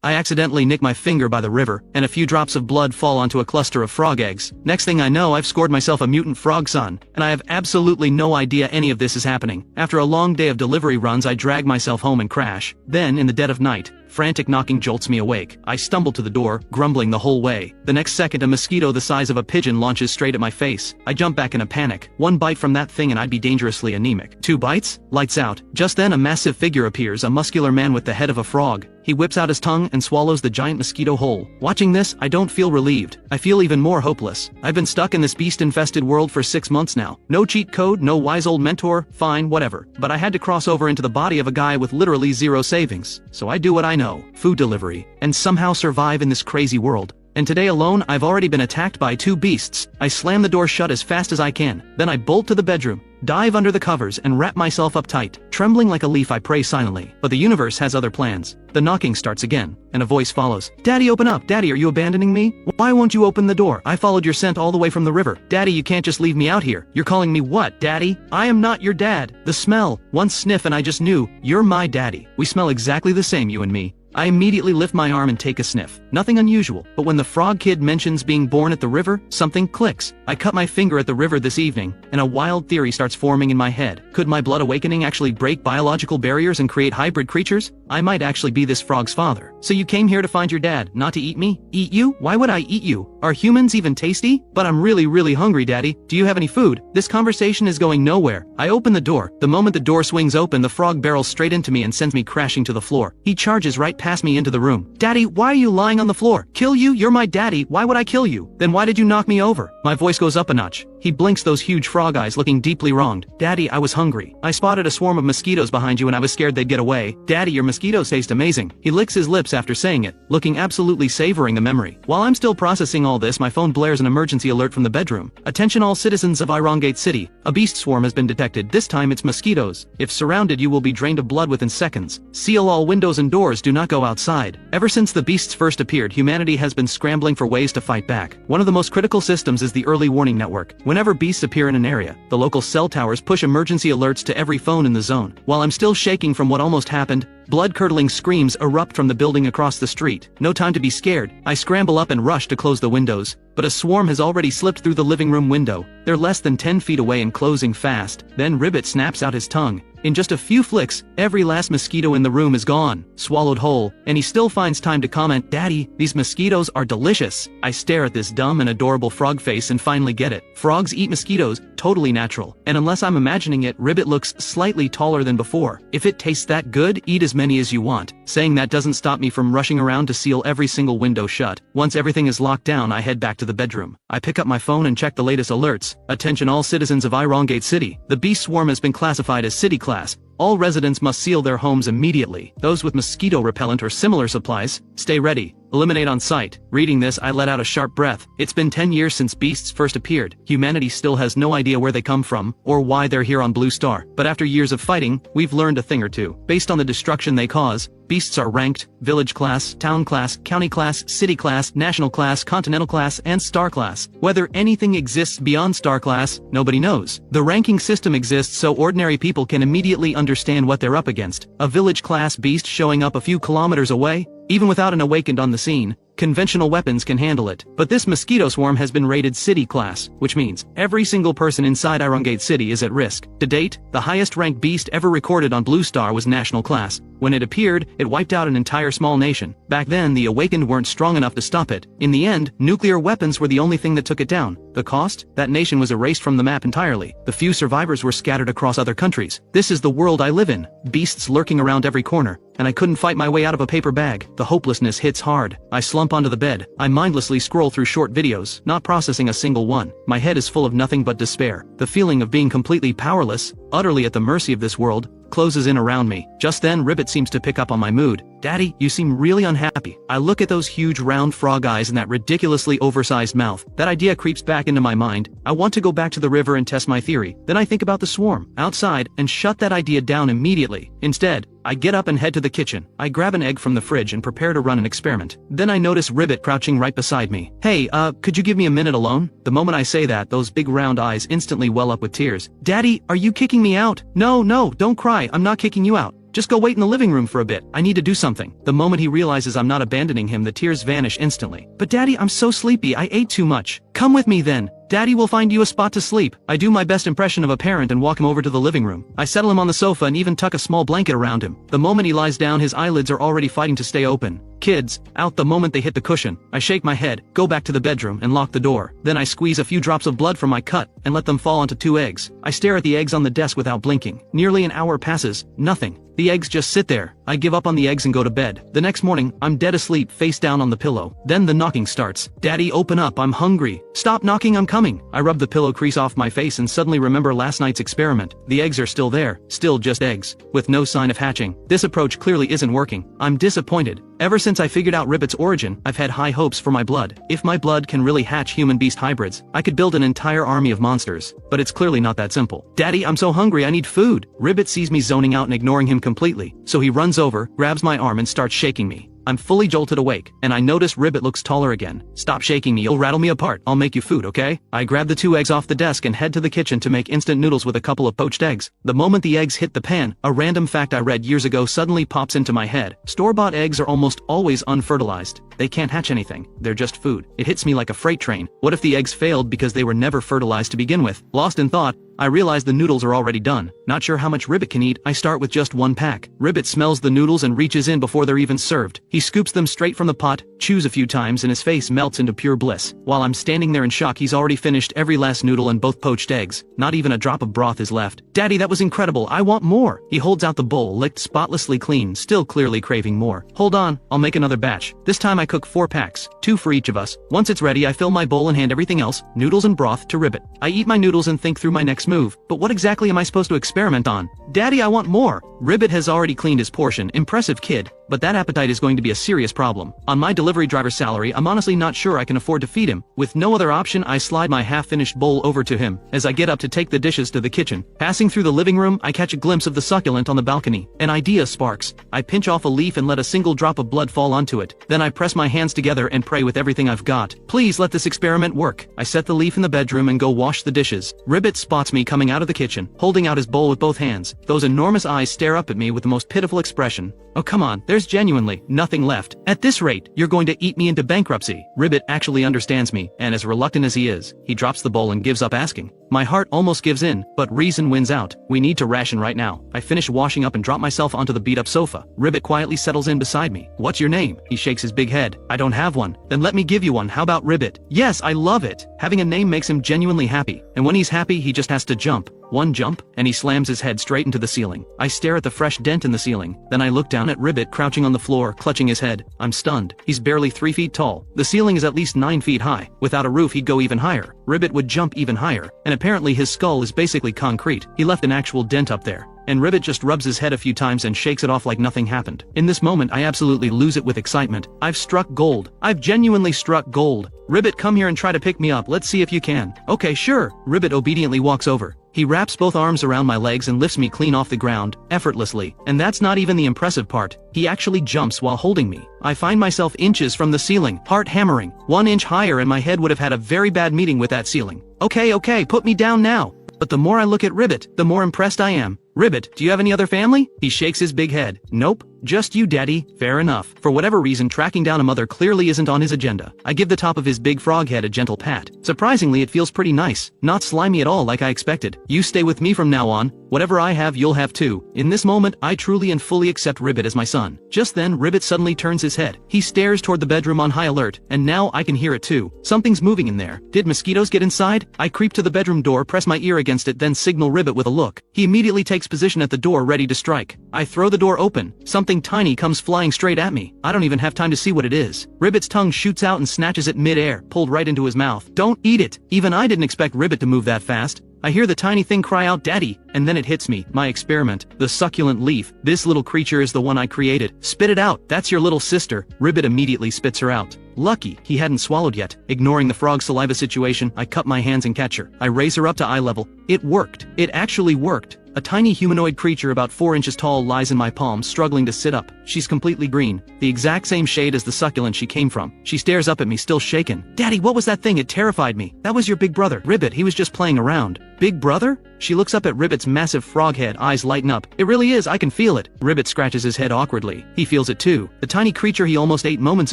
I accidentally nick my finger by the river, and a few drops of blood fall onto a cluster of frog eggs. Next thing I know, I've scored myself a mutant frog son, and I have absolutely no idea any of this is happening. After a long day of delivery runs, I drag myself home and crash. Then, in the dead of night, frantic knocking jolts me awake. I stumble to the door, grumbling the whole way. The next second, a mosquito the size of a pigeon launches straight at my face. I jump back in a panic. One bite from that thing and I'd be dangerously anemic. 2 bites? Lights out. Just then a massive figure appears, a muscular man with the head of a frog. He whips out his tongue and swallows the giant mosquito whole. Watching this, I don't feel relieved. I feel even more hopeless. I've been stuck in this beast-infested world for 6 months now. No cheat code, no wise old mentor, fine, whatever. But I had to cross over into the body of a guy with literally zero savings. So I do what I know, food delivery, and somehow survive in this crazy world. And today alone, I've already been attacked by 2 beasts. I slam the door shut as fast as I can. Then I bolt to the bedroom, dive under the covers, and wrap myself up tight. Trembling like a leaf, I pray silently. But the universe has other plans. The knocking starts again, and a voice follows. Daddy, open up. Daddy, are you abandoning me? Why won't you open the door? I followed your scent all the way from the river. Daddy, you can't just leave me out here. You're calling me what, Daddy? I am not your dad. The smell. One sniff and I just knew. You're my daddy. We smell exactly the same, you and me. I immediately lift my arm and take a sniff. Nothing unusual, but when the frog kid mentions being born at the river, something clicks. I cut my finger at the river this evening, and a wild theory starts forming in my head. Could my blood awakening actually break biological barriers and create hybrid creatures? I might actually be this frog's father. So you came here to find your dad, not to eat me? Eat you? Why would I eat you? Are humans even tasty? But I'm really hungry, Daddy. Do you have any food? This conversation is going nowhere. I open the door. The moment the door swings open, the frog barrels straight into me and sends me crashing to the floor. He charges right past me into the room. Daddy, why are you lying on the floor? Kill you? You're my daddy. Why would I kill you? Then why did you knock me over? My voice goes up a notch. He blinks those huge frog eyes, looking deeply wronged. Daddy, I was hungry. I spotted a swarm of mosquitoes behind you and I was scared they'd get away. Daddy, your mosquitoes taste amazing. He licks his lips after saying it, looking absolutely savoring the memory. While I'm still processing all this, my phone blares an emergency alert from the bedroom. Attention all citizens of Irongate City. A beast swarm has been detected. This time it's mosquitoes. If surrounded, you will be drained of blood within seconds. Seal all windows and doors. Do not go outside. Ever since the beasts first appeared, humanity has been scrambling for ways to fight back. One of the most critical systems is the early warning network. Whenever beasts appear in an area, the local cell towers push emergency alerts to every phone in the zone. While I'm still shaking from what almost happened, blood-curdling screams erupt from the building across the street. No time to be scared. I scramble up and rush to close the windows, but a swarm has already slipped through the living room window. They're less than 10 feet away and closing fast. Then Ribbit snaps out his tongue. In just a few flicks, every last mosquito in the room is gone, swallowed whole, and he still finds time to comment, Daddy, these mosquitoes are delicious. I stare at this dumb and adorable frog face and finally get it. Frogs eat mosquitoes, totally natural. And unless I'm imagining it, Ribbit looks slightly taller than before. If it tastes that good, eat as many as you want. Saying that doesn't stop me from rushing around to seal every single window shut. Once everything is locked down, I head back to the bedroom. I pick up my phone and check the latest alerts. Attention all citizens of Irongate City. The beast swarm has been classified as city class. All residents must seal their homes immediately. Those with mosquito repellent or similar supplies, stay ready. Eliminate on sight. Reading this, I let out a sharp breath. It's been 10 years since beasts first appeared. Humanity still has no idea where they come from, or why they're here on Blue Star. But after years of fighting, we've learned a thing or two. Based on the destruction they cause, beasts are ranked: village class, town class, county class, city class, national class, continental class, and star class. Whether anything exists beyond star class, nobody knows. The ranking system exists so ordinary people can immediately understand what they're up against. A village class beast showing up a few kilometers away? Even without an awakened on the scene, conventional weapons can handle it. But this mosquito swarm has been rated city class, which means every single person inside Irongate City is at risk. To date, the highest ranked beast ever recorded on Blue Star was national class. When it appeared, it wiped out an entire small nation. Back then, the awakened weren't strong enough to stop it. In the end, nuclear weapons were the only thing that took it down. The cost? That nation was erased from the map entirely. The few survivors were scattered across other countries. This is the world I live in. Beasts lurking around every corner. And I couldn't fight my way out of a paper bag. The hopelessness hits hard. I slump onto the bed. I mindlessly scroll through short videos, not processing a single one. My head is full of nothing but despair. The feeling of being completely powerless, utterly at the mercy of this world, closes in around me. Just then, Ribbit seems to pick up on my mood. Daddy, you seem really unhappy. I look at those huge round frog eyes and that ridiculously oversized mouth. That idea creeps back into my mind. I want to go back to the river and test my theory. Then I think about the swarm outside and shut that idea down immediately. Instead, I get up and head to the kitchen. I grab an egg from the fridge and prepare to run an experiment. Then I notice Ribbit crouching right beside me. Hey, could you give me a minute alone? The moment I say that, those big round eyes instantly well up with tears. Daddy, are you kicking me out? No, don't cry. I'm not kicking you out. Just go wait in the living room for a bit, I need to do something. The moment he realizes I'm not abandoning him, the tears vanish instantly. But Daddy, I'm so sleepy, I ate too much. Come with me then. Daddy will find you a spot to sleep. I do my best impression of a parent and walk him over to the living room. I settle him on the sofa and even tuck a small blanket around him. The moment he lies down, his eyelids are already fighting to stay open. Kids, out the moment they hit the cushion. I shake my head, go back to the bedroom, and lock the door. Then I squeeze a few drops of blood from my cut and let them fall onto 2 eggs. I stare at the eggs on the desk without blinking. Nearly an hour passes, nothing. The eggs just sit there. I give up on the eggs and go to bed. The next morning, I'm dead asleep, face down on the pillow. Then the knocking starts. Daddy, open up, I'm hungry. Stop knocking, I'm coming. I rub the pillow crease off my face and suddenly remember last night's experiment. The eggs are still there, still just eggs, with no sign of hatching. This approach clearly isn't working. I'm disappointed. Ever since I figured out Ribbit's origin, I've had high hopes for my blood. If my blood can really hatch human-beast hybrids, I could build an entire army of monsters. But it's clearly not that simple. Daddy, I'm so hungry, I need food. Ribbit sees me zoning out and ignoring him completely, so he runs over, grabs my arm and starts shaking me. I'm fully jolted awake, and I notice Ribbit looks taller again. Stop shaking me, you'll rattle me apart. I'll make you food, okay? I grab the 2 eggs off the desk and head to the kitchen to make instant noodles with a couple of poached eggs. The moment the eggs hit the pan, a random fact I read years ago suddenly pops into my head. Store-bought eggs are almost always unfertilized. They can't hatch anything. They're just food. It hits me like a freight train. What if the eggs failed because they were never fertilized to begin with? Lost in thought, I realize the noodles are already done. Not sure how much Ribbit can eat, I start with just 1 pack. Ribbit smells the noodles and reaches in before they're even served. He scoops them straight from the pot, chews a few times, and his face melts into pure bliss. While I'm standing there in shock, he's already finished every last noodle and both poached eggs. Not even a drop of broth is left. Daddy, that was incredible, I want more. He holds out the bowl, licked spotlessly clean, still clearly craving more. Hold on, I'll make another batch. This time I cook 4 packs, 2 for each of us. Once it's ready, I fill my bowl and hand everything else, noodles and broth, to Ribbit. I eat my noodles and think through my next move. But what exactly am I supposed to experiment on? Daddy, I want more. Ribbit has already cleaned his portion, impressive kid, but that appetite is going to be a serious problem. On my delivery driver's salary, I'm honestly not sure I can afford to feed him. With no other option, I slide my half-finished bowl over to him. As I get up to take the dishes to the kitchen, passing through the living room, I catch a glimpse of the succulent on the balcony. An idea sparks. I pinch off a leaf and let a single drop of blood fall onto it. Then I press my hands together and pray with everything I've got. Please let this experiment work. I set the leaf in the bedroom and go wash the dishes. Ribbit spots me coming out of the kitchen, holding out his bowl with both hands. Those enormous eyes stare up at me with the most pitiful expression. Oh come on, there's genuinely nothing left. At this rate, you're going to eat me into bankruptcy. Ribbit actually understands me, and as reluctant as he is, he drops the bowl and gives up asking. My heart almost gives in, but reason wins out. We need to ration right now. I finish washing up and drop myself onto the beat-up sofa. Ribbit quietly settles in beside me. What's your name? He shakes his big head. I don't have one. Then let me give you one. How about Ribbit? Yes, I love it. Having a name makes him genuinely happy, and when he's happy, he just has to jump. One jump, and he slams his head straight into the ceiling. I stare at the fresh dent in the ceiling. Then I look down at Ribbit crouching on the floor, clutching his head. I'm stunned. He's barely 3 feet tall. The ceiling is at least 9 feet high. Without a roof, he'd go even higher. Ribbit would jump even higher. And apparently his skull is basically concrete. He left an actual dent up there. And Ribbit just rubs his head a few times and shakes it off like nothing happened. In this moment, I absolutely lose it with excitement. I've struck gold. I've genuinely struck gold. Ribbit, come here and try to pick me up. Let's see if you can. Okay, sure. Ribbit obediently walks over. He wraps both arms around my legs and lifts me clean off the ground, effortlessly. And that's not even the impressive part. He actually jumps while holding me. I find myself inches from the ceiling, heart hammering. 1 inch higher and my head would have had a very bad meeting with that ceiling. Okay, put me down now. But the more I look at Ribbit, the more impressed I am. Ribbit, do you have any other family? He shakes his big head. Nope. Just you, Daddy. Fair enough. For whatever reason, tracking down a mother clearly isn't on his agenda. I give the top of his big frog head a gentle pat. Surprisingly, it feels pretty nice. Not slimy at all like I expected. You stay with me from now on. Whatever I have, you'll have too. In this moment, I truly and fully accept Ribbit as my son. Just then, Ribbit suddenly turns his head. He stares toward the bedroom on high alert, and now I can hear it too. Something's moving in there. Did mosquitoes get inside? I creep to the bedroom door, press my ear against it, then signal Ribbit with a look. He immediately takes position at the door, ready to strike. I throw the door open. Something tiny comes flying straight at me. I don't even have time to see what it is. Ribbit's tongue shoots out and snatches it mid-air, pulled right into his mouth. Don't eat it! Even I didn't expect Ribbit to move that fast. I hear the tiny thing cry out, Daddy, and then it hits me, my experiment, the succulent leaf. This little creature is the one I created. Spit it out, that's your little sister. Ribbit immediately spits her out. Lucky, he hadn't swallowed yet. Ignoring the frog saliva situation, I cup my hands and catch her. I raise her up to eye level. It worked. It actually worked. A tiny humanoid creature about 4 inches tall lies in my palm, struggling to sit up. She's completely green, the exact same shade as the succulent she came from. She stares up at me, still shaken. Daddy, what was that thing? It terrified me. That was your big brother. Ribbit, he was just playing around. Big brother? She looks up at Ribbit's massive frog head, eyes lighten up. It really is, I can feel it. Ribbit scratches his head awkwardly. He feels it too. The tiny creature he almost ate moments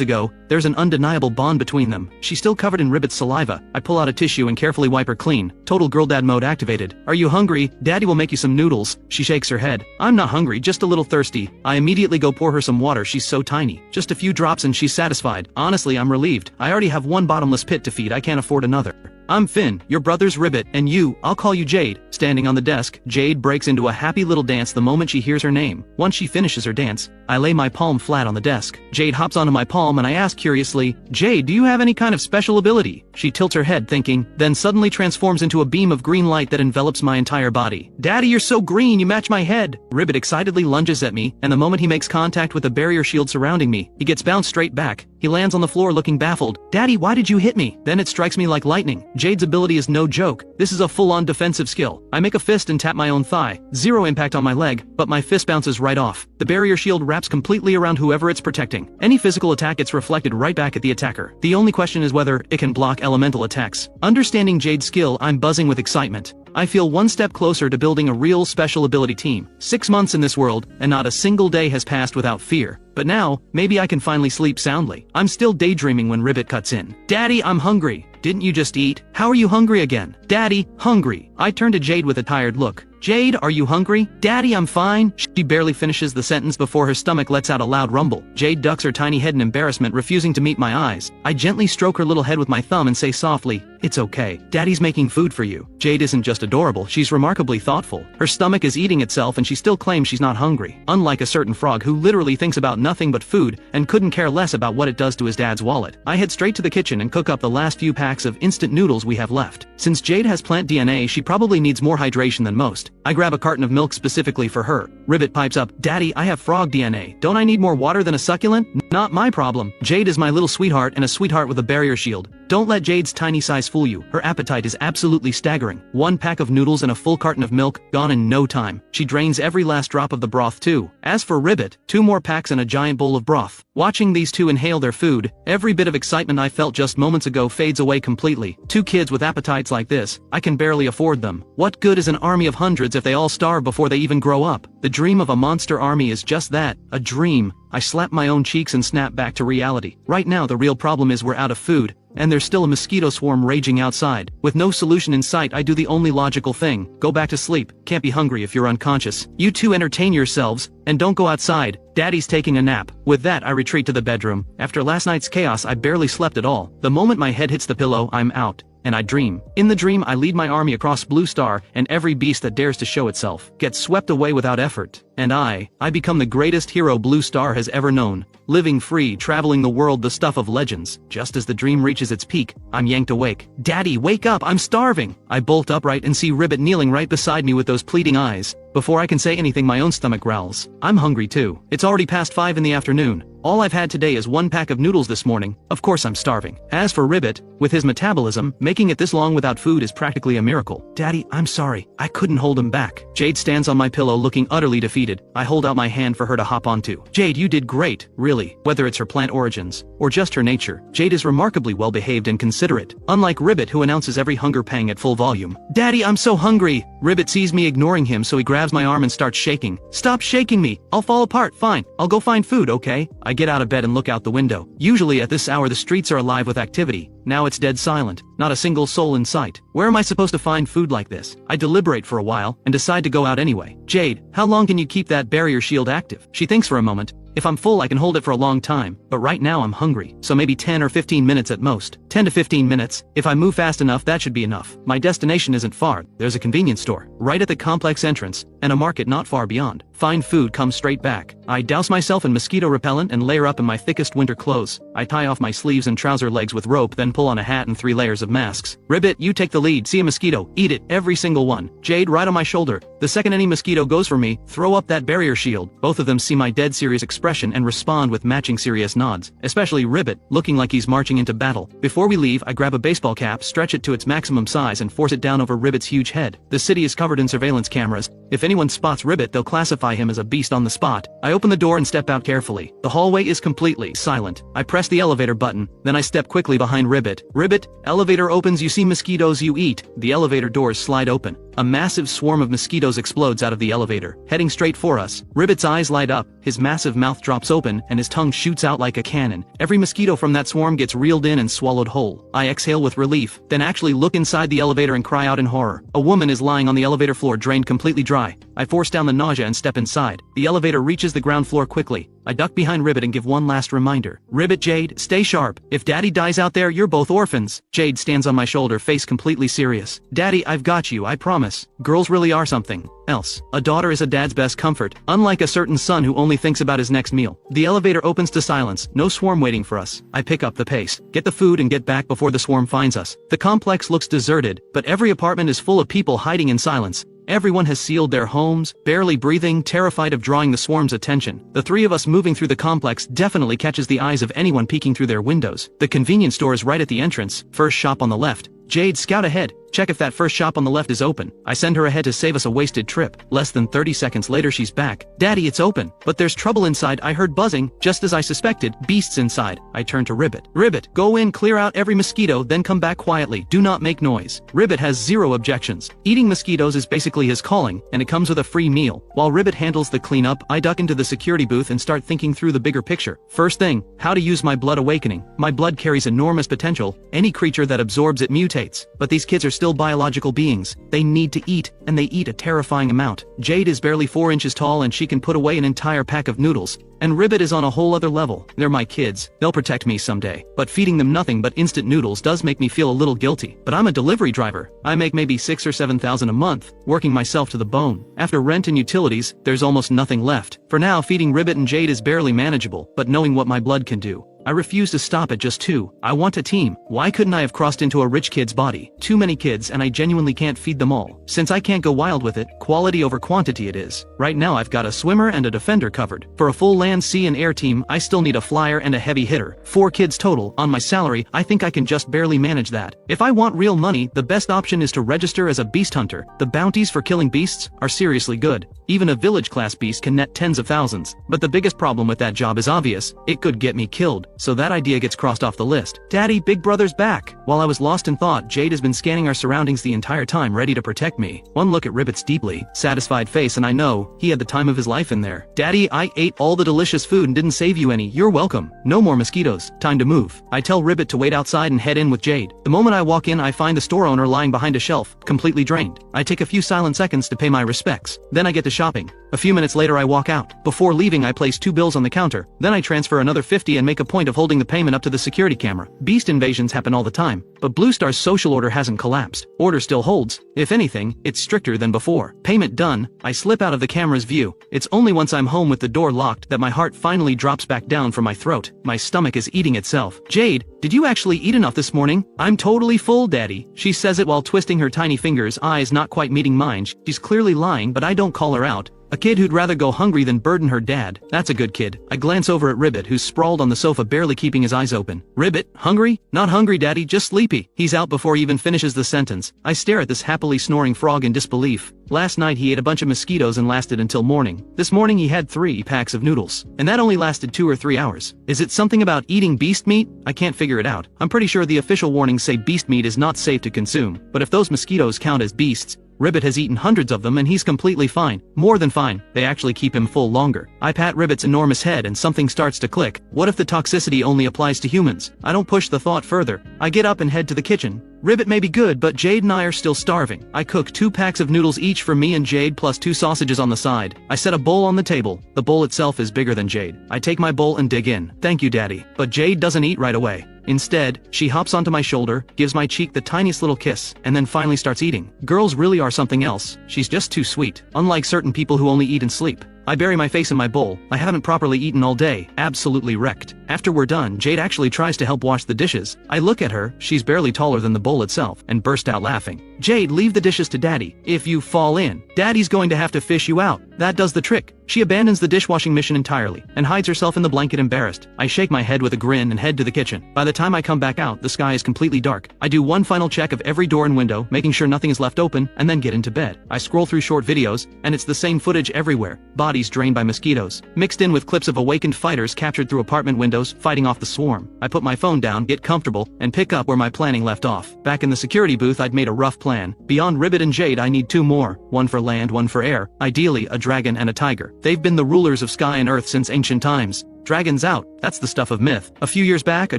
ago, there's an undeniable bond between them. She's still covered in Ribbit's saliva. I pull out a tissue and carefully wipe her clean. Total girl dad mode activated. Are you hungry? Daddy will make you some noodles. She shakes her head. I'm not hungry, just a little thirsty. I immediately go pour her some water, she's so tiny. Just a few drops and she's satisfied. Honestly, I'm relieved. I already have one bottomless pit to feed, I can't afford another. I'm Finn, your brother's Ribbit, and you, I'll call you Jade. Standing on the desk, Jade breaks into a happy little dance the moment she hears her name. Once she finishes her dance, I lay my palm flat on the desk. Jade hops onto my palm and I ask curiously, Jade, do you have any kind of special ability? She tilts her head thinking, then suddenly transforms into a beam of green light that envelops my entire body. Daddy, you're so green, you match my head. Ribbit excitedly lunges at me, and the moment he makes contact with the barrier shield surrounding me, he gets bounced straight back. He lands on the floor looking baffled. Daddy, why did you hit me? Then it strikes me like lightning. Jade's ability is no joke. This is a full-on defensive skill. I make a fist and tap my own thigh. Zero impact on my leg, but my fist bounces right off. The barrier shield wraps completely around whoever it's protecting. Any physical attack gets reflected right back at the attacker. The only question is whether it can block elemental attacks. Understanding Jade's skill, I'm buzzing with excitement. I feel one step closer to building a real special ability team. 6 months in this world, and not a single day has passed without fear. But now, maybe I can finally sleep soundly. I'm still daydreaming when Ribbit cuts in. Daddy, I'm hungry. Didn't you just eat? How are you hungry again? Daddy, hungry. I turn to Jade with a tired look. Jade, are you hungry? Daddy, I'm fine. She barely finishes the sentence before her stomach lets out a loud rumble. Jade ducks her tiny head in embarrassment, refusing to meet my eyes. I gently stroke her little head with my thumb and say softly, it's okay. Daddy's making food for you. Jade isn't just adorable, she's remarkably thoughtful. Her stomach is eating itself and she still claims she's not hungry. Unlike a certain frog who literally thinks about nothing but food and couldn't care less about what it does to his dad's wallet. I head straight to the kitchen and cook up the last few packs of instant noodles we have left. Since Jade has plant DNA, she probably needs more hydration than most. I grab a carton of milk specifically for her. Ribbit pipes up, Daddy, I have frog DNA. Don't I need more water than a succulent? Not my problem. Jade is my little sweetheart and a sweetheart with a barrier shield. Don't let Jade's tiny size fool you. Her appetite is absolutely staggering. 1 pack of noodles and a full carton of milk, gone in no time. She drains every last drop of the broth too. As for Ribbit, 2 more packs and a giant bowl of broth. Watching these two inhale their food, every bit of excitement I felt just moments ago fades away completely. 2 kids with appetites like this, I can barely afford them. What good is an army of hundreds if they all starve before they even grow up? The dream of a monster army is just that, a dream. I slap my own cheeks and snap back to reality. Right now the real problem is we're out of food, and there's still a mosquito swarm raging outside. With no solution in sight, I do the only logical thing. Go back to sleep. Can't be hungry if you're unconscious. You two entertain yourselves, and don't go outside. Daddy's taking a nap. With that, I retreat to the bedroom. After last night's chaos, I barely slept at all. The moment my head hits the pillow, I'm out. And I dream. In the dream, I lead my army across Blue Star, and every beast that dares to show itself gets swept away without effort. And I become the greatest hero Blue Star has ever known. Living free, traveling the world, the stuff of legends. Just as the dream reaches its peak, I'm yanked awake. Daddy, wake up, I'm starving! I bolt upright and see Ribbit kneeling right beside me with those pleading eyes. Before I can say anything, my own stomach growls. I'm hungry too. It's already past 5 in the afternoon. All I've had today is 1 pack of noodles this morning. Of course I'm starving. As for Ribbit, with his metabolism, making it this long without food is practically a miracle. Daddy, I'm sorry. I couldn't hold him back. Jade stands on my pillow looking utterly defeated. I hold out my hand for her to hop onto. Jade, you did great, really. Whether it's her plant origins, or just her nature, Jade is remarkably well behaved and considerate. Unlike Ribbit, who announces every hunger pang at full volume. Daddy, I'm so hungry! Ribbit sees me ignoring him, so he grabs my arm and starts shaking. Stop shaking me! I'll fall apart, fine. I'll go find food, okay? I get out of bed and look out the window. Usually at this hour the streets are alive with activity. Now it's dead silent. Not a single soul in sight. Where am I supposed to find food like this? I deliberate for a while, and decide to go out anyway. Jade, how long can you keep that barrier shield active? She thinks for a moment. If I'm full I can hold it for a long time, but right now I'm hungry, so maybe 10 or 15 minutes at most. 10 to 15 minutes. If I move fast enough, that should be enough. My destination isn't far. There's a convenience store right at the complex entrance, and a market not far beyond. Find food comes straight back. I douse myself in mosquito repellent and layer up in my thickest winter clothes. I tie off my sleeves and trouser legs with rope, then pull on a hat and 3 layers of masks. Ribbit, you take the lead. See a mosquito, eat it, every single one. Jade, right on my shoulder. The second any mosquito goes for me, throw up that barrier shield. Both of them see my dead serious expression and respond with matching serious nods, especially Ribbit, looking like he's marching into battle. Before we leave, I grab a baseball cap, stretch it to its maximum size and force it down over Ribbit's huge head. The city is covered in surveillance cameras. If anyone spots Ribbit, they'll classify him as a beast on the spot. I open the door and step out carefully. The hallway is completely silent. I press the elevator button, then I step quickly behind Ribbit. Ribbit, elevator opens, you see mosquitoes you eat. The elevator doors slide open. A massive swarm of mosquitoes explodes out of the elevator, heading straight for us. Ribbit's eyes light up, his massive mouth drops open, and his tongue shoots out like a cannon. Every mosquito from that swarm gets reeled in and swallowed whole. I exhale with relief, then actually look inside the elevator and cry out in horror. A woman is lying on the elevator floor, drained completely dry. I force down the nausea and step inside. The elevator reaches the ground floor quickly. I duck behind Ribbit and give one last reminder. Ribbit, Jade, stay sharp. If Daddy dies out there, you're both orphans. Jade stands on my shoulder, face completely serious. Daddy, I've got you, I promise. Girls really are something else. A daughter is a dad's best comfort, unlike a certain son who only thinks about his next meal. The elevator opens to silence, no swarm waiting for us. I pick up the pace, get the food and get back before the swarm finds us. The complex looks deserted, but every apartment is full of people hiding in silence. Everyone has sealed their homes, barely breathing, terrified of drawing the swarm's attention. The three of us moving through the complex definitely catches the eyes of anyone peeking through their windows. The convenience store is right at the entrance, first shop on the left. Jade, scout ahead. Check if that first shop on the left is open. I send her ahead to save us a wasted trip. Less than 30 seconds later she's back. Daddy, it's open. But there's trouble inside. I heard buzzing, just as I suspected, beasts inside. I turn to Ribbit. Ribbit, go in, clear out every mosquito, then come back quietly. Do not make noise. Ribbit has zero objections. Eating mosquitoes is basically his calling, and it comes with a free meal. While Ribbit handles the cleanup, I duck into the security booth and start thinking through the bigger picture. First thing, how to use my blood awakening. My blood carries enormous potential. Any creature that absorbs it mutates. But these kids are still biological beings. They need to eat, and they eat a terrifying amount. Jade is barely 4 inches tall and she can put away an entire pack of noodles. And Ribbit is on a whole other level. They're my kids. They'll protect me someday. But feeding them nothing but instant noodles does make me feel a little guilty. But I'm a delivery driver. I make maybe $6,000 or $7,000 a month, working myself to the bone. After rent and utilities, there's almost nothing left. For now, feeding Ribbit and Jade is barely manageable, but knowing what my blood can do, I refuse to stop at just 2. I want a team. Why couldn't I have crossed into a rich kid's body? Too many kids and I genuinely can't feed them all. Since I can't go wild with it, quality over quantity it is. Right now I've got a swimmer and a defender covered. For a full land, sea and air team, I still need a flyer and a heavy hitter. 4 kids total. On my salary, I think I can just barely manage that. If I want real money, the best option is to register as a beast hunter. The bounties for killing beasts are seriously good. Even a village class beast can net tens of thousands. But the biggest problem with that job is obvious. It could get me killed. So that idea gets crossed off the list. Daddy, Big Brother's back. While I was lost in thought, Jade has been scanning our surroundings the entire time, ready to protect me. One look at Ribbit's deeply satisfied face and I know he had the time of his life in there. Daddy, I ate all the delicious food and didn't save you any. You're welcome. No more mosquitoes. Time to move. I tell Ribbit to wait outside and head in with Jade. The moment I walk in, I find the store owner lying behind a shelf, completely drained. I take a few silent seconds to pay my respects. Then I get to shopping. A few minutes later I walk out. Before leaving I place 2 bills on the counter. Then I transfer another 50 and make a point of holding the payment up to the security camera. Beast invasions happen all the time, but Blue Star's social order hasn't collapsed. Order still holds. If anything, it's stricter than before. Payment done. I slip out of the camera's view. It's only once I'm home with the door locked that my heart finally drops back down from my throat. My stomach is eating itself. Jade, did you actually eat enough this morning? I'm totally full, Daddy. She says it while twisting her tiny fingers, eyes not quite meeting mine. She's clearly lying, but I don't call her out. A kid who'd rather go hungry than burden her dad. That's a good kid. I glance over at Ribbit, who's sprawled on the sofa barely keeping his eyes open. Ribbit, hungry? Not hungry, Daddy, just sleepy. He's out before he even finishes the sentence. I stare at this happily snoring frog in disbelief. Last night he ate a bunch of mosquitoes and lasted until morning. This morning he had 3 packs of noodles. And that only lasted 2 or 3 hours. Is it something about eating beast meat? I can't figure it out. I'm pretty sure the official warnings say beast meat is not safe to consume. But if those mosquitoes count as beasts, Ribbit has eaten hundreds of them and he's completely fine. More than fine. They actually keep him full longer. I pat Ribbit's enormous head and something starts to click. What if the toxicity only applies to humans? I don't push the thought further. I get up and head to the kitchen. Ribbit may be good, but Jade and I are still starving. I cook 2 packs of noodles each for me and Jade plus 2 sausages on the side. I set a bowl on the table. The bowl itself is bigger than Jade. I take my bowl and dig in. Thank you, Daddy. But Jade doesn't eat right away. Instead, she hops onto my shoulder, gives my cheek the tiniest little kiss, and then finally starts eating. Girls really are something else. She's just too sweet. Unlike certain people who only eat and sleep. I bury my face in my bowl. I haven't properly eaten all day, absolutely wrecked. After we're done, Jade actually tries to help wash the dishes. I look at her, she's barely taller than the bowl itself, and burst out laughing. Jade, leave the dishes to Daddy. If you fall in, Daddy's going to have to fish you out. That does the trick. She abandons the dishwashing mission entirely, and hides herself in the blanket embarrassed. I shake my head with a grin and head to the kitchen. By the time I come back out, the sky is completely dark. I do one final check of every door and window, making sure nothing is left open, and then get into bed. I scroll through short videos, and it's the same footage everywhere. Bodies drained by mosquitoes, mixed in with clips of awakened fighters captured through apartment windows, fighting off the swarm. I put my phone down, get comfortable, and pick up where my planning left off. Back in the security booth, I'd made a rough plan. Beyond Ribbit and Jade, I need 2 more. One for land, one for air. Ideally, a dragon and a tiger. They've been the rulers of sky and earth since ancient times. Dragons out, that's the stuff of myth. A few years back, a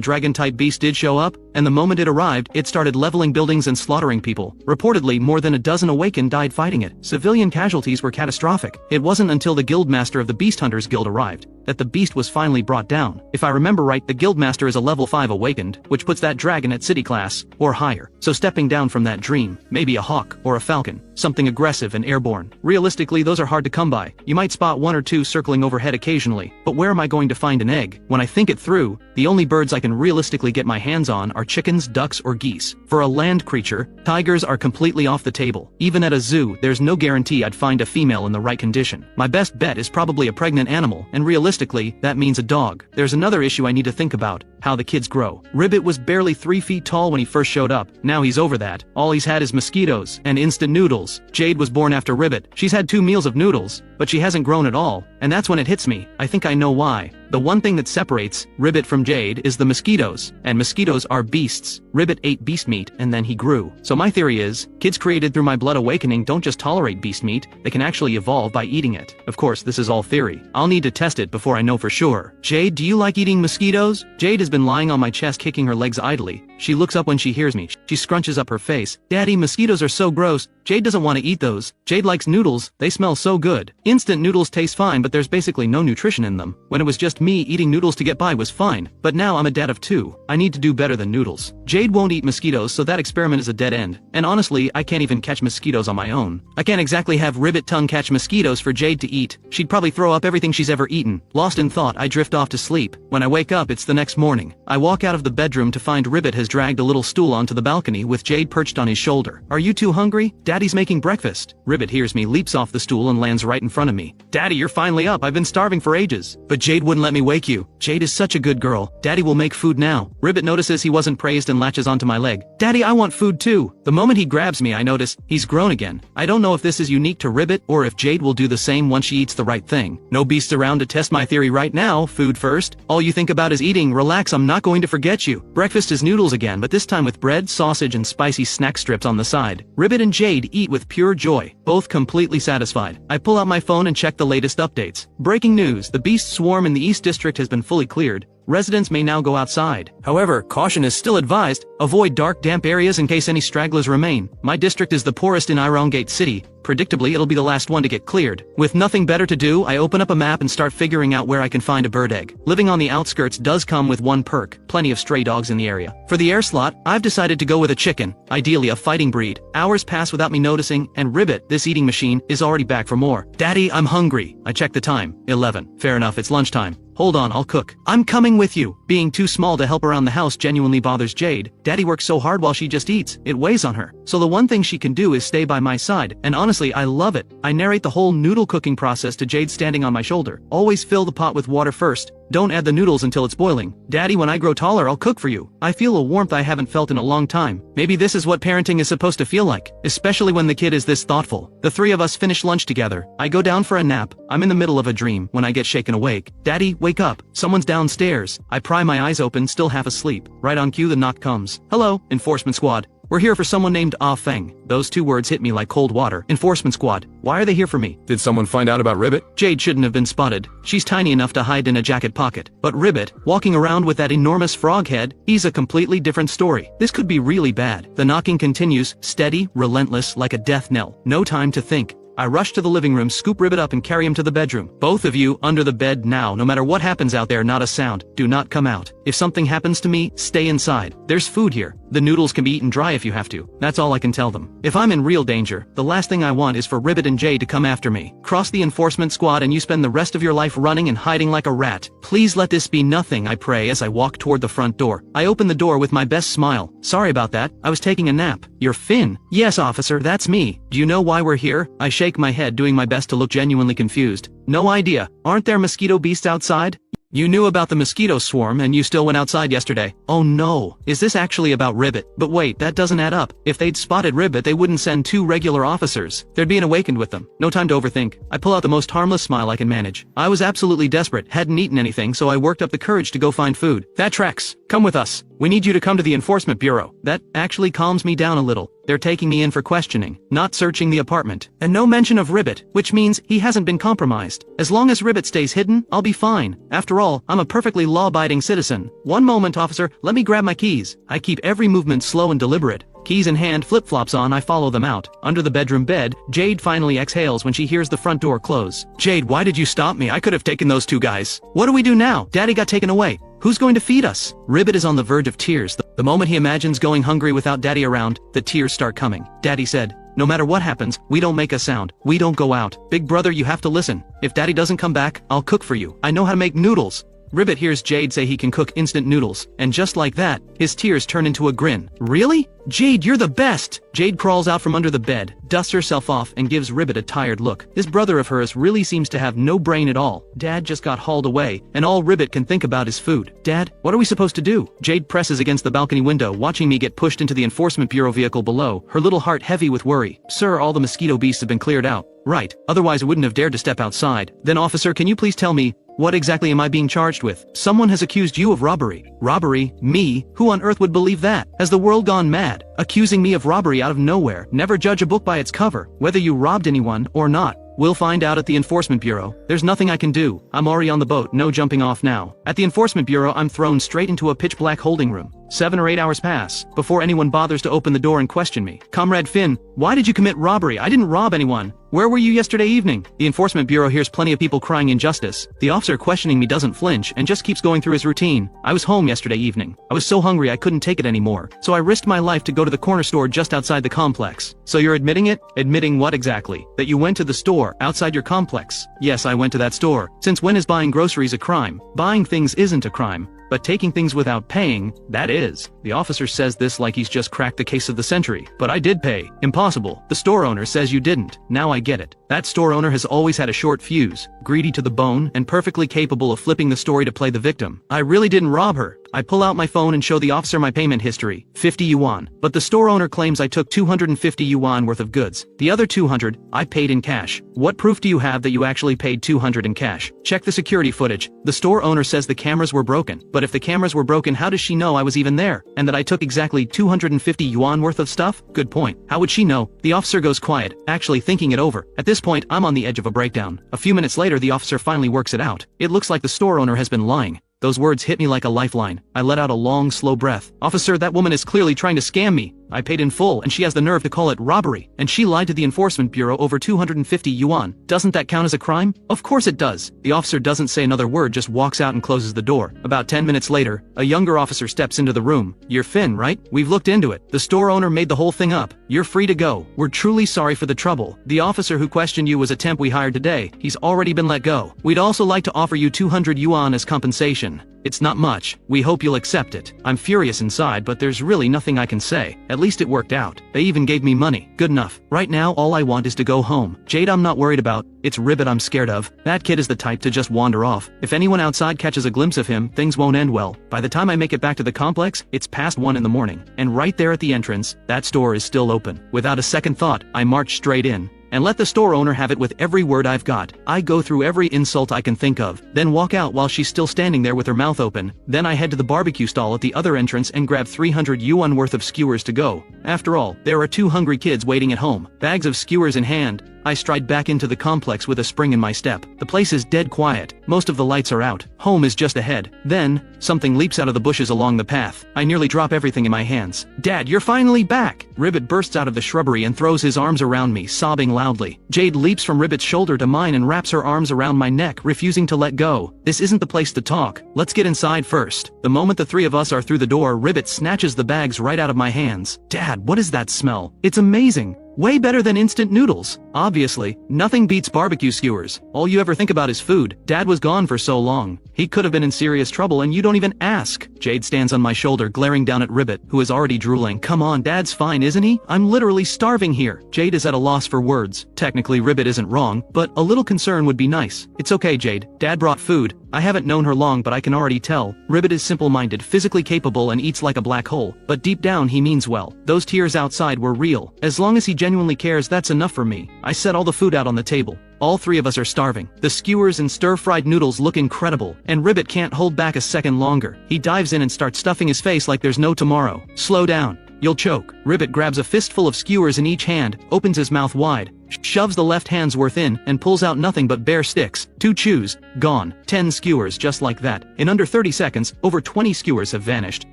dragon-type beast did show up, and the moment it arrived, it started leveling buildings and slaughtering people. Reportedly, more than a dozen awakened died fighting it. Civilian casualties were catastrophic. It wasn't until the guildmaster of the Beast Hunters Guild arrived that the beast was finally brought down. If I remember right, the guildmaster is a level 5 awakened, which puts that dragon at city class, or higher. So stepping down from that dream, maybe a hawk or a falcon, something aggressive and airborne. Realistically, those are hard to come by. You might spot 1 or 2 circling overhead occasionally, but where am I going to find an egg? When I think it through, the only birds I can realistically get my hands on are chickens, ducks, or geese. For a land creature, tigers are completely off the table. Even at a zoo, there's no guarantee I'd find a female in the right condition. My best bet is probably a pregnant animal, and realistically, that means a dog. There's another issue I need to think about: how the kids grow. Ribbit was barely 3 feet tall when he first showed up. Now he's over that. All he's had is mosquitoes and instant noodles. Jade was born after Ribbit. She's had 2 meals of noodles, but she hasn't grown at all, and that's when it hits me. I think I know why. The one thing that separates Ribbit from Jade is the mosquitoes, and mosquitoes are beasts. Ribbit ate beast meat, and then he grew. So my theory is, kids created through my blood awakening don't just tolerate beast meat, they can actually evolve by eating it. Of course, this is all theory. I'll need to test it before I know for sure. Jade, do you like eating mosquitoes? Jade has been lying on my chest kicking her legs idly. She looks up when she hears me. She scrunches up her face. Daddy, mosquitoes are so gross. Jade doesn't want to eat those. Jade likes noodles. They smell so good. Instant noodles taste fine, but there's basically no nutrition in them. When it was just me, eating noodles to get by was fine. But now I'm a dad of 2. I need to do better than noodles. Jade won't eat mosquitoes, so that experiment is a dead end. And honestly, I can't even catch mosquitoes on my own. I can't exactly have Ribbit tongue catch mosquitoes for Jade to eat. She'd probably throw up everything she's ever eaten. Lost in thought, I drift off to sleep. When I wake up, it's the next morning. I walk out of the bedroom to find Ribbit has dragged a little stool onto the balcony with Jade perched on his shoulder. Are you 2 hungry? Daddy's making breakfast. Ribbit hears me, leaps off the stool and lands right in front of me. Daddy, you're finally up. I've been starving for ages. But Jade wouldn't let me wake you. Jade is such a good girl. Daddy will make food now. Ribbit notices he wasn't praised and latches onto my leg. Daddy, I want food too. The moment he grabs me, I notice he's grown again. I don't know if this is unique to Ribbit or if Jade will do the same once she eats the right thing. No beasts around to test my theory right now. Food first. All you think about is eating. Relax, I'm not going to forget you. Breakfast is noodles again, but this time with bread, sausage, and spicy snack strips on the side. Ribbit and Jade eat with pure joy, both completely satisfied. I pull out my phone and check the latest updates. Breaking news: the beast swarm in the East District has been fully cleared. Residents may now go outside. However, caution is still advised. Avoid dark, damp areas in case any stragglers remain. My district is the poorest in Irongate City. Predictably, it'll be the last one to get cleared. With nothing better to do, I open up a map and start figuring out where I can find a bird egg. Living on the outskirts does come with one perk: plenty of stray dogs in the area. For the air slot, I've decided to go with a chicken, ideally a fighting breed. Hours pass without me noticing, and Ribbit, this eating machine, is already back for more. Daddy, I'm hungry. I check the time. 11. Fair enough, it's lunchtime. Hold on, I'll cook. I'm coming with you. Being too small to help around the house genuinely bothers Jade. Daddy works so hard while she just eats. It weighs on her. So the one thing she can do is stay by my side, and honestly, I love it. I narrate the whole noodle cooking process to Jade standing on my shoulder. Always fill the pot with water first. Don't add the noodles until it's boiling. Daddy, when I grow taller, I'll cook for you. I feel a warmth I haven't felt in a long time. Maybe this is what parenting is supposed to feel like, especially when the kid is this thoughtful. The 3 of us finish lunch together. I go down for a nap. I'm in the middle of a dream when I get shaken awake. Daddy, wake up. Someone's downstairs. I pry my eyes open, still half asleep. Right on cue, the knock comes. Hello, enforcement squad. We're here for someone named Ah Feng. Those 2 words hit me like cold water. Enforcement squad. Why are they here for me? Did someone find out about Ribbit? Jade shouldn't have been spotted. She's tiny enough to hide in a jacket pocket. But Ribbit, walking around with that enormous frog head, he's a completely different story. This could be really bad. The knocking continues, steady, relentless, like a death knell. No time to think. I rush to the living room, scoop Ribbit up and carry him to the bedroom. Both of you, under the bed now. No matter what happens out there, not a sound. Do not come out. If something happens to me, stay inside. There's food here. The noodles can be eaten dry if you have to. That's all I can tell them. If I'm in real danger, the last thing I want is for Ribbit and Jade to come after me. Cross the enforcement squad and you spend the rest of your life running and hiding like a rat. Please let this be nothing, I pray as I walk toward the front door. I open the door with my best smile. Sorry about that, I was taking a nap. You're Finn? Yes, officer, that's me. Do you know why we're here? I shake my head, doing my best to look genuinely confused. No idea. Aren't there mosquito beasts outside? You knew about the mosquito swarm and you still went outside yesterday. Oh no, is this actually about Ribbit? But wait, that doesn't add up. If they'd spotted Ribbit, they wouldn't send 2 regular officers. There'd be an awakened with them. No time to overthink. I pull out the most harmless smile I can manage. I was absolutely desperate, hadn't eaten anything, so I worked up the courage to go find food. That tracks. Come with us. We need you to come to the enforcement bureau. That actually calms me down a little. They're taking me in for questioning, not searching the apartment. And no mention of Ribbit, which means he hasn't been compromised. As long as Ribbit stays hidden, I'll be fine. After all, I'm a perfectly law-abiding citizen. One moment, officer, let me grab my keys. I keep every movement slow and deliberate. Keys in hand, flip-flops on, I follow them out. Under the bedroom bed, Jade finally exhales when she hears the front door close. Jade, why did you stop me? I could have taken those 2 guys. What do we do now? Daddy got taken away. Who's going to feed us? Ribbit is on the verge of tears. The moment he imagines going hungry without Daddy around, the tears start coming. Daddy said, no matter what happens, we don't make a sound. We don't go out. Big brother, you have to listen. If Daddy doesn't come back, I'll cook for you. I know how to make noodles. Ribbit hears Jade say he can cook instant noodles, and just like that, his tears turn into a grin. Really? Jade, you're the best! Jade crawls out from under the bed, dusts herself off, and gives Ribbit a tired look. This brother of hers really seems to have no brain at all. Dad just got hauled away, and all Ribbit can think about is food. Dad, what are we supposed to do? Jade presses against the balcony window, watching me get pushed into the enforcement bureau vehicle below, her little heart heavy with worry. Sir, all the mosquito beasts have been cleared out. Right, otherwise I wouldn't have dared to step outside. Then officer, can you please tell me, what exactly am I being charged with? Someone has accused you of robbery. Robbery? Me? Who on earth would believe that? Has the world gone mad? Accusing me of robbery out of nowhere. Never judge a book by its cover, whether you robbed anyone or not. We'll find out at the enforcement bureau. There's nothing I can do. I'm already on the boat, no jumping off now. At the enforcement bureau, I'm thrown straight into a pitch-black holding room. 7 or 8 hours pass before anyone bothers to open the door and question me. Comrade Finn, why did you commit robbery? I didn't rob anyone. Where were you yesterday evening? The enforcement bureau hears plenty of people crying injustice. The officer questioning me doesn't flinch and just keeps going through his routine. I was home yesterday evening. I was so hungry I couldn't take it anymore. So I risked my life to go to the corner store just outside the complex. So you're admitting it? Admitting what exactly? That you went to the store outside your complex? Yes, I went to that store. Since when is buying groceries a crime? Buying things isn't a crime. But taking things without paying, that is. The officer says this like he's just cracked the case of the century. But I did pay. Impossible. The store owner says you didn't. Now I get it. That store owner has always had a short fuse, greedy to the bone, and perfectly capable of flipping the story to play the victim. I really didn't rob her. I pull out my phone and show the officer my payment history, 50 yuan. But the store owner claims I took 250 yuan worth of goods. The other 200, I paid in cash. What proof do you have that you actually paid 200 in cash? Check the security footage. The store owner says the cameras were broken. But if the cameras were broken, how does she know I was even there? And that I took exactly 250 yuan worth of stuff? Good point. How would she know? The officer goes quiet, actually thinking it over. At this point, I'm on the edge of a breakdown. A few minutes later, the officer finally works it out. It looks like the store owner has been lying. Those words hit me like a lifeline. I let out a long, slow breath. Officer, that woman is clearly trying to scam me. I paid in full, and she has the nerve to call it robbery. And she lied to the enforcement bureau over 250 yuan. Doesn't that count as a crime? Of course it does. The officer doesn't say another word, just walks out and closes the door. About 10 minutes later, a younger officer steps into the room. You're Finn, right? We've looked into it. The store owner made the whole thing up. You're free to go. We're truly sorry for the trouble. The officer who questioned you was a temp we hired today. He's already been let go. We'd also like to offer you 200 yuan as compensation. It's not much. We hope you'll accept it. I'm furious inside, but there's really nothing I can say. At least it worked out. They even gave me money. Good enough. Right now, all I want is to go home. Jade I'm not worried about. It's Ribbit I'm scared of. That kid is the type to just wander off. If anyone outside catches a glimpse of him, things won't end well. By the time I make it back to the complex, it's past 1 in the morning. And right there at the entrance, that store is still open. Without a second thought, I march straight in. And let the store owner have it with every word I've got. I go through every insult I can think of, then walk out while she's still standing there with her mouth open. Then I head to the barbecue stall at the other entrance and grab 300 yuan worth of skewers to go. After all, there are 2 hungry kids waiting at home. Bags of skewers in hand, I stride back into the complex with a spring in my step. The place is dead quiet. Most of the lights are out. Home is just ahead. Then, something leaps out of the bushes along the path. I nearly drop everything in my hands. Dad, you're finally back! Ribbit bursts out of the shrubbery and throws his arms around me, sobbing loudly. Jade leaps from Ribbit's shoulder to mine and wraps her arms around my neck, refusing to let go. This isn't the place to talk. Let's get inside first. The moment the 3 of us are through the door, Ribbit snatches the bags right out of my hands. Dad, what is that smell? It's amazing! Way better than instant noodles. Obviously, nothing beats barbecue skewers. All you ever think about is food. Dad was gone for so long. He could have been in serious trouble and you don't even ask. Jade stands on my shoulder, glaring down at Ribbit, who is already drooling. Come on, Dad's fine, isn't he? I'm literally starving here. Jade is at a loss for words. Technically, Ribbit isn't wrong, but a little concern would be nice. It's okay, Jade. Dad brought food. I haven't known her long, but I can already tell. Ribbit is simple-minded, physically capable, and eats like a black hole. But deep down, he means well. Those tears outside were real. As long as he genuinely cares, that's enough for me. I set all the food out on the table. All 3 of us are starving. The skewers and stir-fried noodles look incredible, and Ribbit can't hold back a second longer. He dives in and starts stuffing his face like there's no tomorrow. Slow down. You'll choke. Ribbit grabs a fistful of skewers in each hand, opens his mouth wide, shoves the left hand's worth in, and pulls out nothing but bare sticks. 2 chews. Gone. 10 skewers just like that. In under 30 seconds, over 20 skewers have vanished.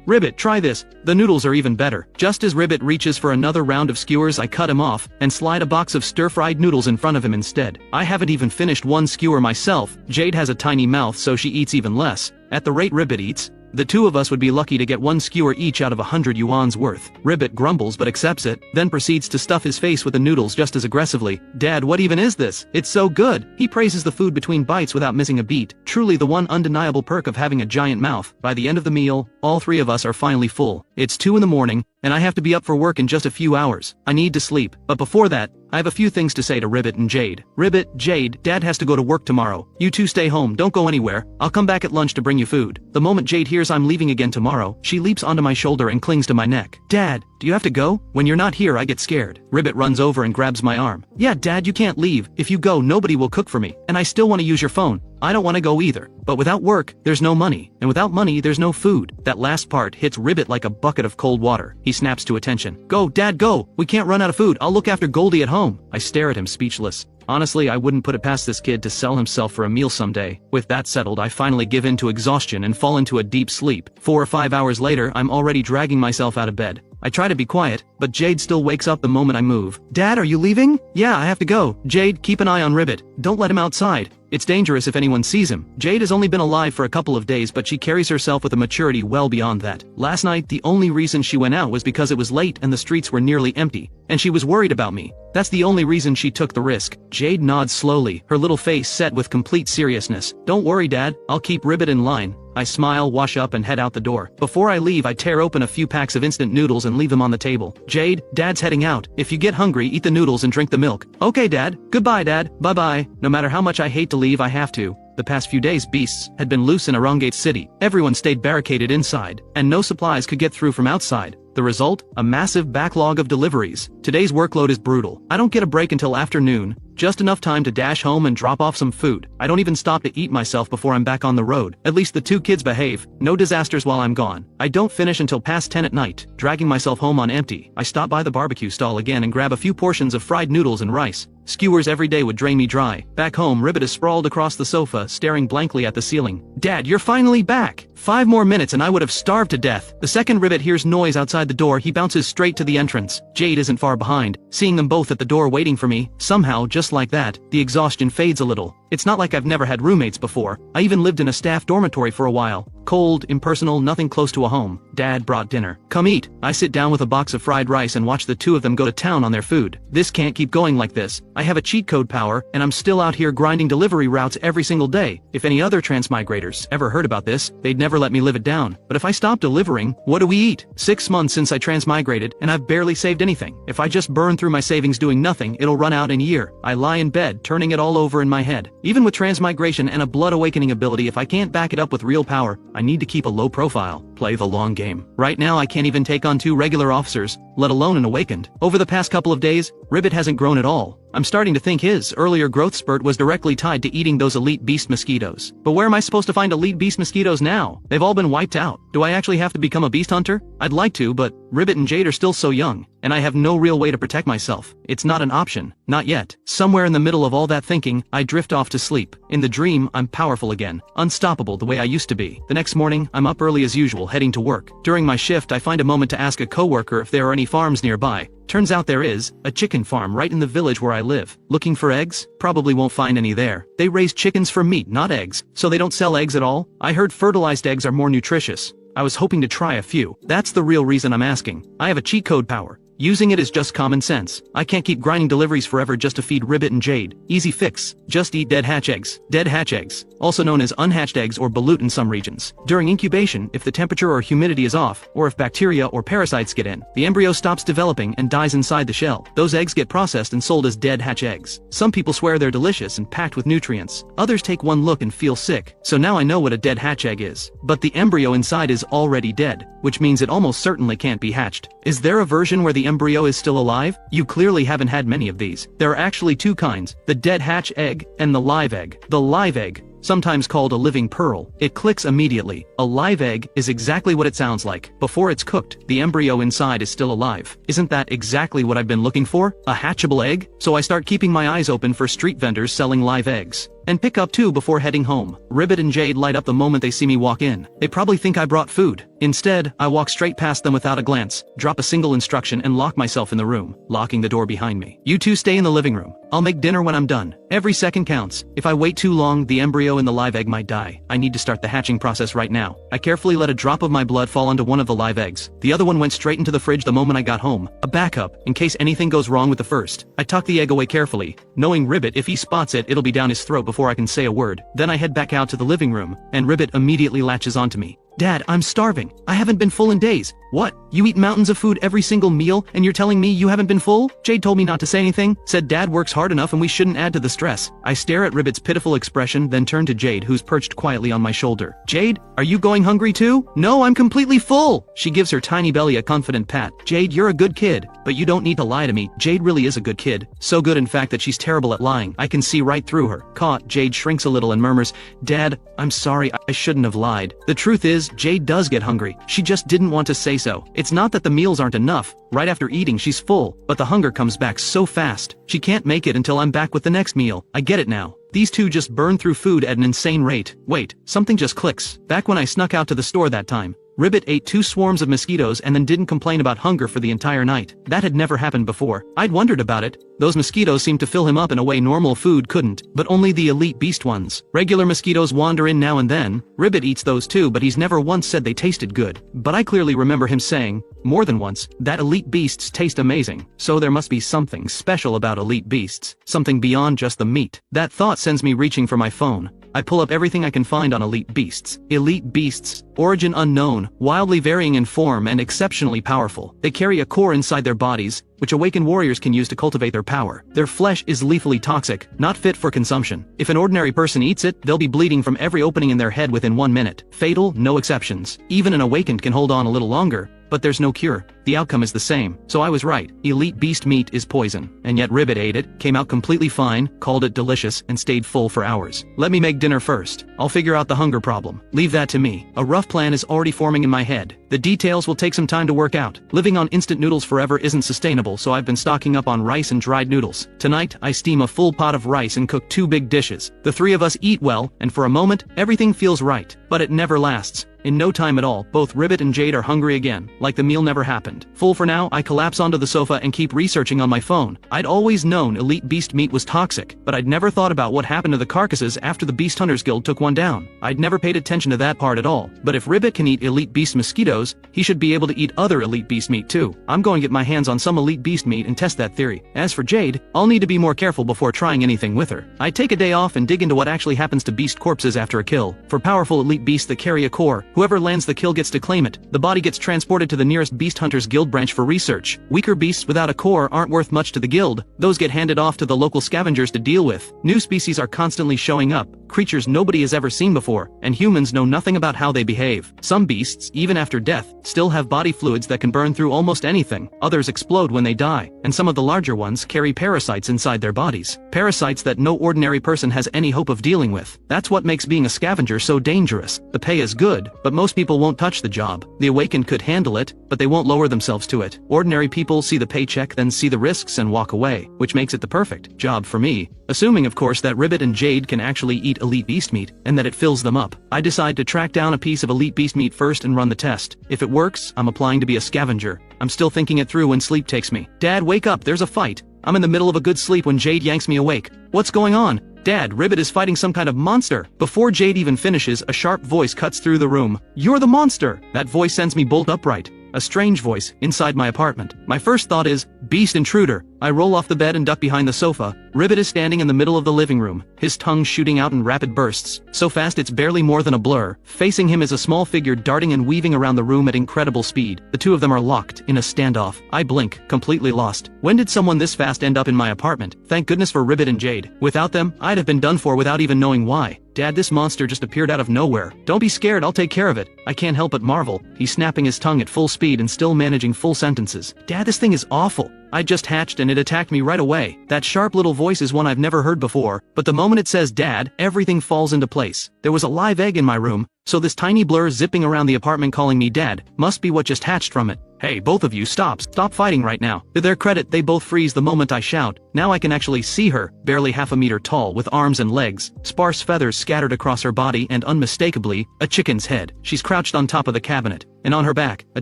Ribbit, try this. The noodles are even better. Just as Ribbit reaches for another round of skewers, I cut him off, and slide a box of stir-fried noodles in front of him instead. I haven't even finished 1 skewer myself. Jade has a tiny mouth, so she eats even less. At the rate Ribbit eats, the 2 of us would be lucky to get 1 skewer each out of 100 yuan's worth. Ribbit grumbles but accepts it, then proceeds to stuff his face with the noodles just as aggressively. Dad, what even is this? It's so good! He praises the food between bites without missing a beat. Truly the one undeniable perk of having a giant mouth. By the end of the meal, all 3 of us are finally full. It's 2 in the morning, and I have to be up for work in just a few hours. I need to sleep, but before that, I have a few things to say to Ribbit and Jade. Ribbit, Jade, Dad has to go to work tomorrow. You 2 stay home, don't go anywhere. I'll come back at lunch to bring you food. The moment Jade hears I'm leaving again tomorrow, she leaps onto my shoulder and clings to my neck. Dad, do you have to go? When you're not here, I get scared. Ribbit runs over and grabs my arm. Yeah, Dad, you can't leave. If you go, nobody will cook for me. And I still want to use your phone. I don't want to go either. But without work, there's no money. And without money, there's no food. That last part hits Ribbit like a bucket of cold water. He snaps to attention. Go, Dad, go! We can't run out of food. I'll look after Goldie at home. I stare at him speechless. Honestly, I wouldn't put it past this kid to sell himself for a meal someday. With that settled, I finally give in to exhaustion and fall into a deep sleep. 4 or 5 hours later, I'm already dragging myself out of bed. I try to be quiet, but Jade still wakes up the moment I move. Dad, are you leaving? Yeah, I have to go. Jade, keep an eye on Ribbit. Don't let him outside. It's dangerous if anyone sees him. Jade has only been alive for a couple of days, but she carries herself with a maturity well beyond that. Last night, the only reason she went out was because it was late and the streets were nearly empty, and she was worried about me. That's the only reason she took the risk. Jade nods slowly, her little face set with complete seriousness. Don't worry, Dad. I'll keep Ribbit in line. I smile, wash up, and head out the door. Before I leave, I tear open a few packs of instant noodles and leave them on the table. Jade, Dad's heading out. If you get hungry, eat the noodles and drink the milk. Okay, Dad. Goodbye, Dad. Bye-bye. No matter how much I hate to leave, I have to. The past few days, beasts had been loose in Arangate City. Everyone stayed barricaded inside, and no supplies could get through from outside. The result? A massive backlog of deliveries. Today's workload is brutal. I don't get a break until afternoon, just enough time to dash home and drop off some food. I don't even stop to eat myself before I'm back on the road. At least the 2 kids behave. No disasters while I'm gone. I don't finish until past 10 at night, dragging myself home on empty. I stop by the barbecue stall again and grab a few portions of fried noodles and rice. Skewers every day would drain me dry. Back home, Ribbit is sprawled across the sofa, staring blankly at the ceiling. Dad, you're finally back! 5 more minutes and I would have starved to death. The second Ribbit hears noise outside the door, he bounces straight to the entrance. Jade isn't far behind. Seeing them both at the door waiting for me, somehow, just like that, the exhaustion fades a little. It's not like I've never had roommates before. I even lived in a staff dormitory for a while. Cold, impersonal, nothing close to a home. Dad brought dinner. Come eat. I sit down with a box of fried rice and watch the 2 of them go to town on their food. This can't keep going like this. I have a cheat code power, and I'm still out here grinding delivery routes every single day. If any other transmigrators ever heard about this, they'd never let me live it down. But if I stop delivering, what do we eat? 6 months since I transmigrated, and I've barely saved anything. If I just burn through my savings doing nothing, it'll run out in a year. I lie in bed, turning it all over in my head. Even with transmigration and a blood awakening ability, if I can't back it up with real power, I need to keep a low profile. Play the long game. Right now I can't even take on 2 regular officers, let alone an awakened. Over the past couple of days, Ribbit hasn't grown at all. I'm starting to think his earlier growth spurt was directly tied to eating those elite beast mosquitoes. But where am I supposed to find elite beast mosquitoes now? They've all been wiped out. Do I actually have to become a beast hunter? I'd like to, but Ribbit and Jade are still so young, and I have no real way to protect myself. It's not an option. Not yet. Somewhere in the middle of all that thinking, I drift off to sleep. In the dream, I'm powerful again. Unstoppable the way I used to be. The next morning, I'm up early as usual, heading to work. During my shift, I find a moment to ask a coworker if there are any farms nearby. Turns out there is, a chicken farm right in the village where I live. Looking for eggs? Probably won't find any there. They raise chickens for meat, not eggs. So they don't sell eggs at all? I heard fertilized eggs are more nutritious. I was hoping to try a few. That's the real reason I'm asking. I have a cheat code power. Using it is just common sense. I can't keep grinding deliveries forever just to feed Ribbit and Jade. Easy fix. Just eat dead hatch eggs. Dead hatch eggs, also known as unhatched eggs or balut in some regions. During incubation, if the temperature or humidity is off, or if bacteria or parasites get in, the embryo stops developing and dies inside the shell. Those eggs get processed and sold as dead hatch eggs. Some people swear they're delicious and packed with nutrients. Others take one look and feel sick. So now I know what a dead hatch egg is. But the embryo inside is already dead, which means it almost certainly can't be hatched. Is there a version where the embryo is still alive? You clearly haven't had many of these. There are actually two kinds, the dead hatch egg and the live egg. The live egg, sometimes called a living pearl, it clicks immediately. A live egg is exactly what it sounds like. Before it's cooked, the embryo inside is still alive. Isn't that exactly what I've been looking for? A hatchable egg? So I start keeping my eyes open for street vendors selling live eggs. And pick up two before heading home. Ribbit and Jade light up the moment they see me walk in. They probably think I brought food. Instead, I walk straight past them without a glance, drop a single instruction and lock myself in the room, locking the door behind me. You two stay in the living room. I'll make dinner when I'm done. Every second counts. If I wait too long, the embryo in the live egg might die. I need to start the hatching process right now. I carefully let a drop of my blood fall onto one of the live eggs. The other one went straight into the fridge the moment I got home. A backup, in case anything goes wrong with the first. I tuck the egg away carefully, knowing Ribbit, if he spots it, it'll be down his throat before I can say a word. Then I head back out to the living room, and Ribbit immediately latches onto me. Dad, I'm starving. I haven't been full in days. What? You eat mountains of food every single meal, and you're telling me you haven't been full? Jade told me not to say anything, said Dad works hard enough and we shouldn't add to the stress. I stare at Ribbit's pitiful expression, then turn to Jade, who's perched quietly on my shoulder. Jade, are you going hungry too? No, I'm completely full. She gives her tiny belly a confident pat. Jade, you're a good kid, but you don't need to lie to me. Jade really is a good kid. So good in fact that she's terrible at lying. I can see right through her. Caught, Jade shrinks a little and murmurs, Dad, I'm sorry, I shouldn't have lied. The truth is, Jade does get hungry. She just didn't want to say so. It's not that the meals aren't enough. Right after eating she's full, but the hunger comes back so fast. She can't make it until I'm back with the next meal. I get it now. These two just burn through food at an insane rate. Wait, something just clicks. Back when I snuck out to the store that time, Ribbit ate 2 swarms of mosquitoes and then didn't complain about hunger for the entire night. That had never happened before. I'd wondered about it. Those mosquitoes seemed to fill him up in a way normal food couldn't, but only the elite beast ones. Regular mosquitoes wander in now and then. Ribbit eats those too, but he's never once said they tasted good. But I clearly remember him saying, more than once, that elite beasts taste amazing. So there must be something special about elite beasts. Something beyond just the meat. That thought sends me reaching for my phone. I pull up everything I can find on elite beasts. Elite beasts, origin unknown, wildly varying in form and exceptionally powerful. They carry a core inside their bodies, which awakened warriors can use to cultivate their power. Their flesh is lethally toxic, not fit for consumption. If an ordinary person eats it, they'll be bleeding from every opening in their head within 1 minute. Fatal, no exceptions. Even an awakened can hold on a little longer, but there's no cure. The outcome is the same. So I was right. Elite beast meat is poison. And yet Ribbit ate it, came out completely fine, called it delicious, and stayed full for hours. Let me make dinner first. I'll figure out the hunger problem. Leave that to me. A rough plan is already forming in my head. The details will take some time to work out. Living on instant noodles forever isn't sustainable, so I've been stocking up on rice and dried noodles. Tonight, I steam a full pot of rice and cook 2 big dishes. The 3 of us eat well, and for a moment, everything feels right. But it never lasts. In no time at all, both Ribbit and Jade are hungry again, like the meal never happened. Full for now, I collapse onto the sofa and keep researching on my phone. I'd always known elite beast meat was toxic, but I'd never thought about what happened to the carcasses after the Beast Hunters Guild took one down. I'd never paid attention to that part at all. But if Ribbit can eat elite beast mosquitoes, he should be able to eat other elite beast meat too. I'm going to get my hands on some elite beast meat and test that theory. As for Jade, I'll need to be more careful before trying anything with her. I take a day off and dig into what actually happens to beast corpses after a kill. For powerful elite beasts that carry a core, Whoever lands the kill gets to claim it. The body gets transported to the nearest beast hunters guild branch for research. Weaker beasts without a core aren't worth much to the guild. Those get handed off to the local scavengers to deal with. New species are constantly showing up, creatures nobody has ever seen before, and humans know nothing about how they behave. Some beasts, even after death, still have body fluids that can burn through almost anything. Others explode when they die, and some of the larger ones carry parasites inside their bodies. Parasites that no ordinary person has any hope of dealing with. That's what makes being a scavenger so dangerous. The pay is good, but most people won't touch the job. The awakened could handle it, but they won't lower themselves to it. Ordinary people see the paycheck, then see the risks and walk away, which makes it the perfect job for me. Assuming, of course, that Ribbit and Jade can actually eat elite beast meat, and that it fills them up. I decide to track down a piece of elite beast meat first and run the test. If it works, I'm applying to be a scavenger. I'm still thinking it through when sleep takes me. Dad, wake up, there's a fight. I'm in the middle of a good sleep when Jade yanks me awake. What's going on? Dad, Ribbit is fighting some kind of monster. Before Jade even finishes, a sharp voice cuts through the room. You're the monster! That voice sends me bolt upright. A strange voice, inside my apartment. My first thought is, beast intruder. I roll off the bed and duck behind the sofa. Ribbit is standing in the middle of the living room, his tongue shooting out in rapid bursts, so fast it's barely more than a blur. Facing him is a small figure darting and weaving around the room at incredible speed. The two of them are locked in a standoff. I blink, completely lost. When did someone this fast end up in my apartment? Thank goodness for Ribbit and Jade. Without them, I'd have been done for without even knowing why. Dad, this monster just appeared out of nowhere. Don't be scared, I'll take care of it. I can't help but marvel. He's snapping his tongue at full speed and still managing full sentences. Dad, this thing is awful. I just hatched and it attacked me right away. That sharp little voice is one I've never heard before, but the moment it says Dad, everything falls into place. There was a live egg in my room, so this tiny blur zipping around the apartment calling me Dad must be what just hatched from it. Hey, both of you, stop fighting right now. To their credit, they both freeze the moment I shout. Now I can actually see her, barely half a meter tall, with arms and legs, sparse feathers scattered across her body, and unmistakably, a chicken's head. She's crouched on top of the cabinet, and on her back, a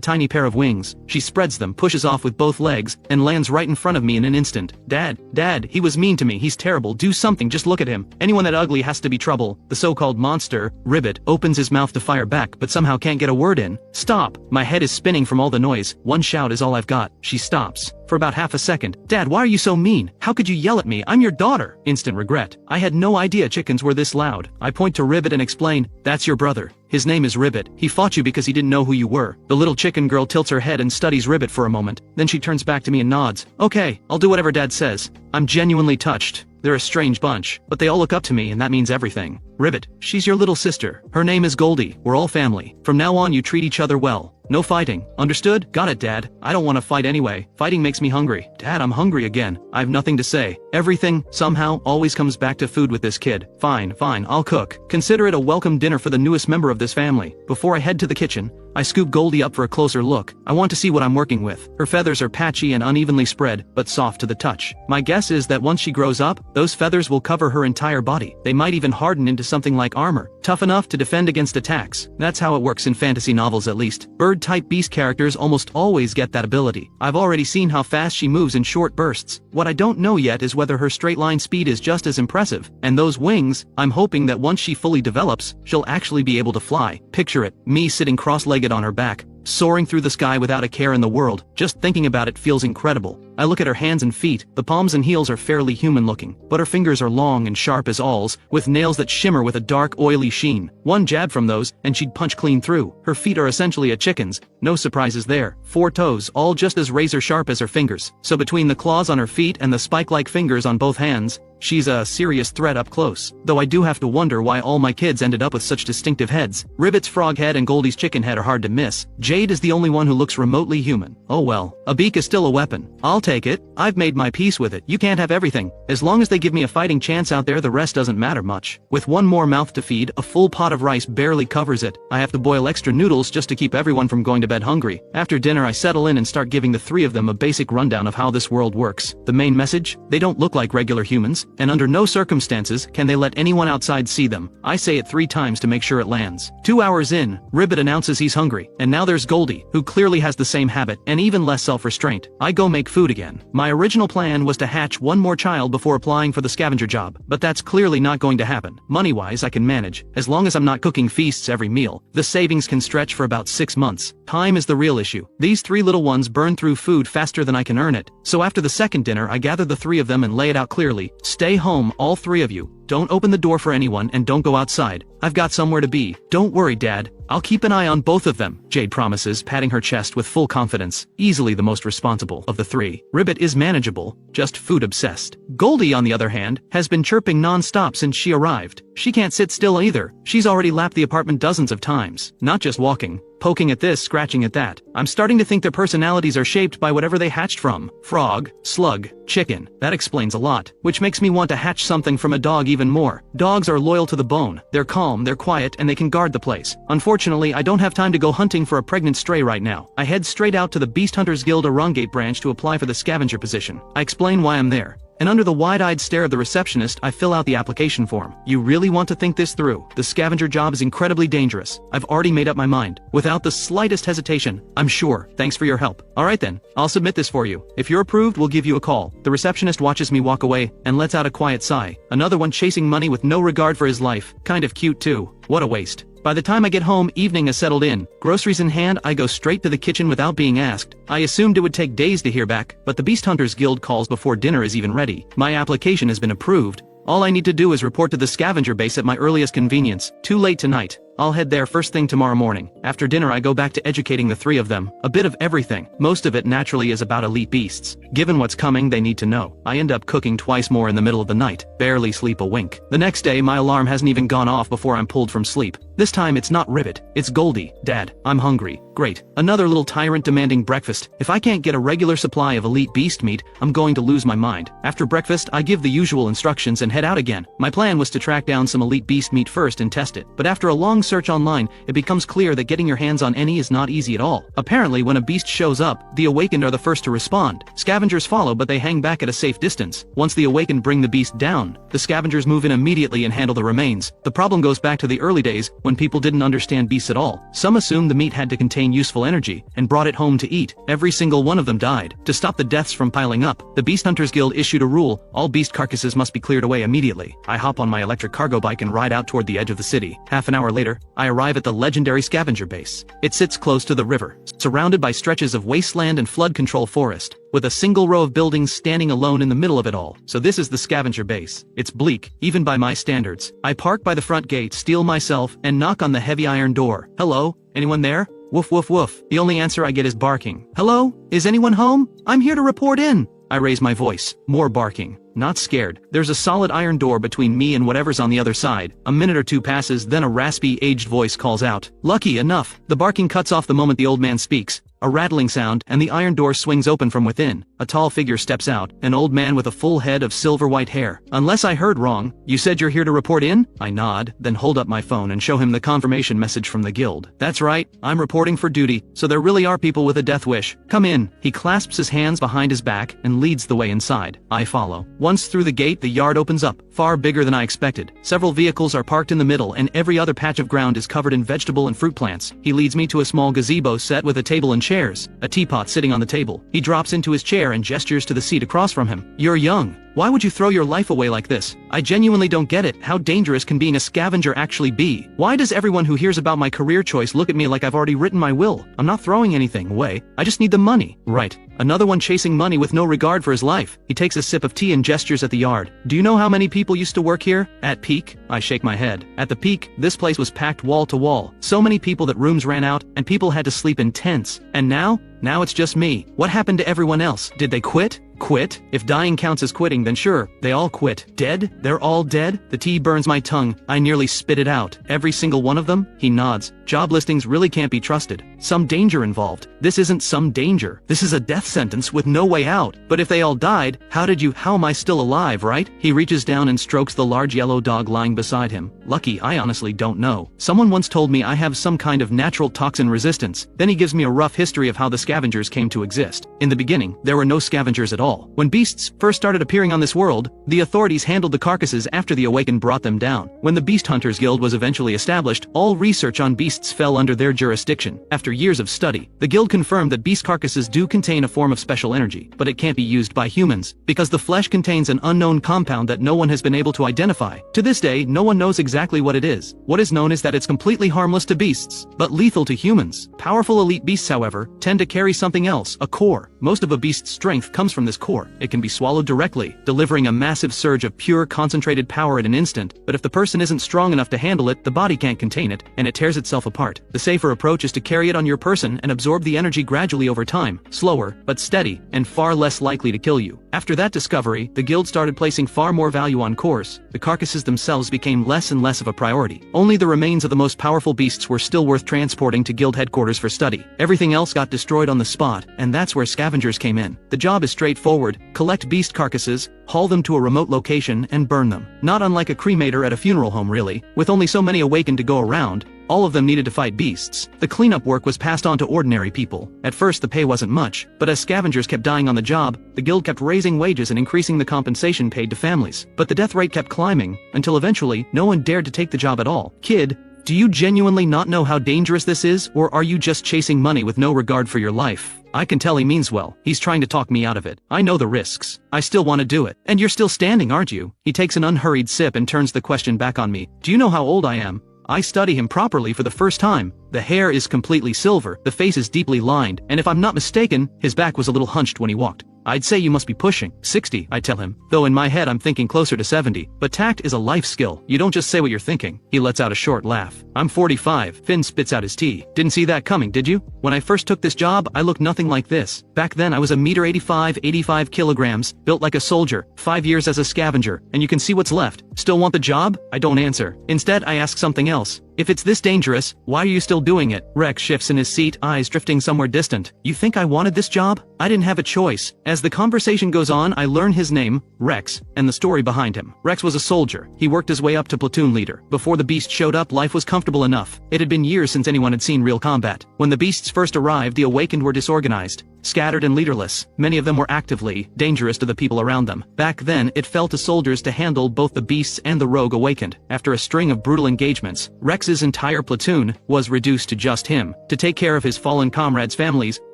tiny pair of wings. She spreads them, pushes off with both legs, and lands right in front of me in an instant. Dad, he was mean to me, he's terrible, do something, just look at him. Anyone that ugly has to be trouble. The so-called monster, Ribbit, opens his mouth to fire back, but somehow can't get a word in. Stop! My head is spinning from all the noise. One shout is all I've got. She stops. For about half a second. Dad, why are you so mean? How could you yell at me? I'm your daughter. Instant regret. I had no idea chickens were this loud. I point to Ribbit and explain, that's your brother. His name is Ribbit. He fought you because he didn't know who you were. The little chicken girl tilts her head and studies Ribbit for a moment. Then she turns back to me and nods. Okay, I'll do whatever Dad says. I'm genuinely touched. They're a strange bunch, but they all look up to me and that means everything. Ribbit, she's your little sister. Her name is Goldie. We're all family. From now on you treat each other well. No fighting. Understood? Got it, Dad. I don't want to fight anyway. Fighting makes me hungry. Dad, I'm hungry again. I have nothing to say. Everything, somehow, always comes back to food with this kid. Fine, I'll cook. Consider it a welcome dinner for the newest member of this family. Before I head to the kitchen, I scoop Goldie up for a closer look. I want to see what I'm working with. Her feathers are patchy and unevenly spread, but soft to the touch. My guess is that once she grows up, those feathers will cover her entire body. They might even harden into something like armor, tough enough to defend against attacks. That's how it works in fantasy novels at least. Bird-type beast characters almost always get that ability. I've already seen how fast she moves in short bursts. What I don't know yet is whether her straight-line speed is just as impressive. And those wings, I'm hoping that once she fully develops, she'll actually be able to fly. Picture it, me sitting cross-legged on her back, soaring through the sky without a care in the world. Just thinking about it feels incredible. I look at her hands and feet. The palms and heels are fairly human-looking, but her fingers are long and sharp as awls, with nails that shimmer with a dark, oily sheen. One jab from those, and she'd punch clean through. Her feet are essentially a chicken's. No surprises there. 4 toes, all just as razor-sharp as her fingers. So between the claws on her feet and the spike-like fingers on both hands, she's a serious threat up close. Though I do have to wonder why all my kids ended up with such distinctive heads. Ribbit's frog head and Goldie's chicken head are hard to miss. Jade is the only one who looks remotely human. Oh well. A beak is still a weapon. I'll take it. I've made my peace with it. You can't have everything. As long as they give me a fighting chance out there, the rest doesn't matter much. With one more mouth to feed, a full pot of rice barely covers it. I have to boil extra noodles just to keep everyone from going to bed hungry. After dinner I settle in and start giving the 3 of them a basic rundown of how this world works. The main message? They don't look like regular humans, and under no circumstances can they let anyone outside see them. I say it 3 times to make sure it lands. 2 hours in, Ribbit announces he's hungry, and now there's Goldie, who clearly has the same habit, and even less self-restraint. I go make food again. My original plan was to hatch one more child before applying for the scavenger job, but that's clearly not going to happen. Money-wise I can manage, as long as I'm not cooking feasts every meal. The savings can stretch for about 6 months. Time is the real issue. These 3 little ones burn through food faster than I can earn it, so after the second dinner I gather the 3 of them and lay it out clearly. Stay home, all three of you. Don't open the door for anyone and don't go outside. I've got somewhere to be. Don't worry, Dad. I'll keep an eye on both of them, Jade promises, patting her chest with full confidence, easily the most responsible of the three. Ribbit is manageable, just food-obsessed. Goldie, on the other hand, has been chirping non-stop since she arrived. She can't sit still either. She's already lapped the apartment dozens of times, not just walking, poking at this, scratching at that. I'm starting to think their personalities are shaped by whatever they hatched from. Frog, slug, chicken. That explains a lot, which makes me want to hatch something from a dog even more. Dogs are loyal to the bone. They're calm, they're quiet, and they can guard the place. Unfortunately, I don't have time to go hunting for a pregnant stray right now. I head straight out to the Beast Hunters Guild Orangate branch to apply for the scavenger position. I explain why I'm there. And under the wide-eyed stare of the receptionist, I fill out the application form. You really want to think this through. The scavenger job is incredibly dangerous. I've already made up my mind. Without the slightest hesitation, I'm sure. Thanks for your help. Alright then, I'll submit this for you. If you're approved, we'll give you a call. The receptionist watches me walk away, and lets out a quiet sigh. Another one chasing money with no regard for his life. Kind of cute too. What a waste. By the time I get home, evening has settled in. Groceries in hand, I go straight to the kitchen without being asked. I assumed it would take days to hear back, but the Beast Hunters Guild calls before dinner is even ready. My application has been approved. All I need to do is report to the scavenger base at my earliest convenience. Too late tonight. I'll head there first thing tomorrow morning. After dinner I go back to educating the three of them. A bit of everything. Most of it naturally is about elite beasts. Given what's coming, they need to know. I end up cooking twice more in the middle of the night. Barely sleep a wink. The next day my alarm hasn't even gone off before I'm pulled from sleep. This time it's not Ribbit. It's Goldie. Dad, I'm hungry. Great. Another little tyrant demanding breakfast. If I can't get a regular supply of elite beast meat, I'm going to lose my mind. After breakfast, I give the usual instructions and head out again. My plan was to track down some elite beast meat first and test it. But after a long search online, it becomes clear that getting your hands on any is not easy at all. Apparently, when a beast shows up, the awakened are the first to respond. Scavengers follow, but they hang back at a safe distance. Once the awakened bring the beast down, the scavengers move in immediately and handle the remains. The problem goes back to the early days, when people didn't understand beasts at all. Some assumed the meat had to contain useful energy, and brought it home to eat. Every single one of them died. To stop the deaths from piling up, the Beast Hunters Guild issued a rule: all beast carcasses must be cleared away immediately. I hop on my electric cargo bike and ride out toward the edge of the city. Half an hour later, I arrive at the legendary scavenger base. It sits close to the river, surrounded by stretches of wasteland and flood control forest, with a single row of buildings standing alone in the middle of it all. So this is the scavenger base. It's bleak, even by my standards. I park by the front gate, steel myself, and knock on the heavy iron door. Hello? Anyone there? Woof woof woof. The only answer I get is barking. Hello? Is anyone home? I'm here to report in. I raise my voice. More barking. Not scared. There's a solid iron door between me and whatever's on the other side. A minute or two passes, then a raspy, aged voice calls out. Lucky enough. The barking cuts off the moment the old man speaks. A rattling sound, and the iron door swings open from within. A tall figure steps out, an old man with a full head of silver-white hair. Unless I heard wrong, you said you're here to report in? I nod, then hold up my phone and show him the confirmation message from the guild. That's right, I'm reporting for duty, so there really are people with a death wish. Come in. He clasps his hands behind his back and leads the way inside. I follow. Once through the gate, the yard opens up, far bigger than I expected. Several vehicles are parked in the middle, and every other patch of ground is covered in vegetable and fruit plants. He leads me to a small gazebo set with a table and chairs, a teapot sitting on the table. He drops into his chair and gestures to the seat across from him. You're young. Why would you throw your life away like this? I genuinely don't get it. How dangerous can being a scavenger actually be? Why does everyone who hears about my career choice look at me like I've already written my will? I'm not throwing anything away. I just need the money. Right. Another one chasing money with no regard for his life. He takes a sip of tea and gestures at the yard. Do you know how many people used to work here? At peak? I shake my head. At the peak, this place was packed wall to wall. So many people that rooms ran out, and people had to sleep in tents. And now? Now it's just me. What happened to everyone else? Did they quit? Quit? If dying counts as quitting, then sure, they all quit. Dead? They're all dead? The tea burns my tongue. I nearly spit it out. Every single one of them? He nods. Job listings really can't be trusted. Some danger involved. This isn't some danger. This is a death sentence with no way out. But if they all died, how am I still alive, right? He reaches down and strokes the large yellow dog lying beside him. Lucky, I honestly don't know. Someone once told me I have some kind of natural toxin resistance. Then he gives me a rough history of how the scavengers came to exist. In the beginning, there were no scavengers at all. When beasts first started appearing on this world, the authorities handled the carcasses after the awakened brought them down. When the Beast Hunters Guild was eventually established, all research on beasts fell under their jurisdiction. After years of study, the guild confirmed that beast carcasses do contain a form of special energy, but it can't be used by humans, because the flesh contains an unknown compound that no one has been able to identify. To this day, no one knows exactly what it is. What is known is that it's completely harmless to beasts, but lethal to humans. Powerful elite beasts, however, tend to carry something else, a core. Most of a beast's strength comes from this core. It can be swallowed directly, delivering a massive surge of pure concentrated power at an instant, but if the person isn't strong enough to handle it, the body can't contain it, and it tears itself apart. The safer approach is to carry it on your person and absorb the energy gradually over time, slower, but steady, and far less likely to kill you. After that discovery, the guild started placing far more value on cores. The carcasses themselves became less and less of a priority. Only the remains of the most powerful beasts were still worth transporting to guild headquarters for study. Everything else got destroyed on the spot, and that's where scavengers came in. The job is straightforward: collect beast carcasses, haul them to a remote location, and burn them. Not unlike a cremator at a funeral home really. With only so many awakened to go around, all of them needed to fight beasts. The cleanup work was passed on to ordinary people. At first the pay wasn't much, but as scavengers kept dying on the job, the guild kept raising wages and increasing the compensation paid to families. But the death rate kept climbing, until eventually, no one dared to take the job at all. Kid, do you genuinely not know how dangerous this is, or are you just chasing money with no regard for your life? I can tell he means well. He's trying to talk me out of it. I know the risks. I still want to do it. And you're still standing, aren't you? He takes an unhurried sip and turns the question back on me. Do you know how old I am? I study him properly for the first time. The hair is completely silver, the face is deeply lined, and if I'm not mistaken, his back was a little hunched when he walked. I'd say you must be pushing 60, I tell him, though in my head I'm thinking closer to 70. But tact is a life skill. You don't just say what you're thinking. He lets out a short laugh. I'm 45. Finn spits out his tea. Didn't see that coming, did you? When I first took this job, I looked nothing like this. Back then I was 1.85 m, 85 kilograms, built like a soldier, 5 years as a scavenger, and you can see what's left. Still want the job? I don't answer. Instead, I ask something else. If it's this dangerous, why are you still doing it? Rex shifts in his seat, eyes drifting somewhere distant. You think I wanted this job? I didn't have a choice. As the conversation goes on, I learn his name, Rex, and the story behind him. Rex was a soldier. He worked his way up to platoon leader. Before the beast showed up, life was comfortable enough. It had been years since anyone had seen real combat. When the beasts first arrived, the awakened were disorganized, scattered and leaderless. Many of them were actively dangerous to the people around them. Back then, it fell to soldiers to handle both the beasts and the rogue awakened. After a string of brutal engagements, Rex's entire platoon was reduced to just him. To take care of his fallen comrades' families,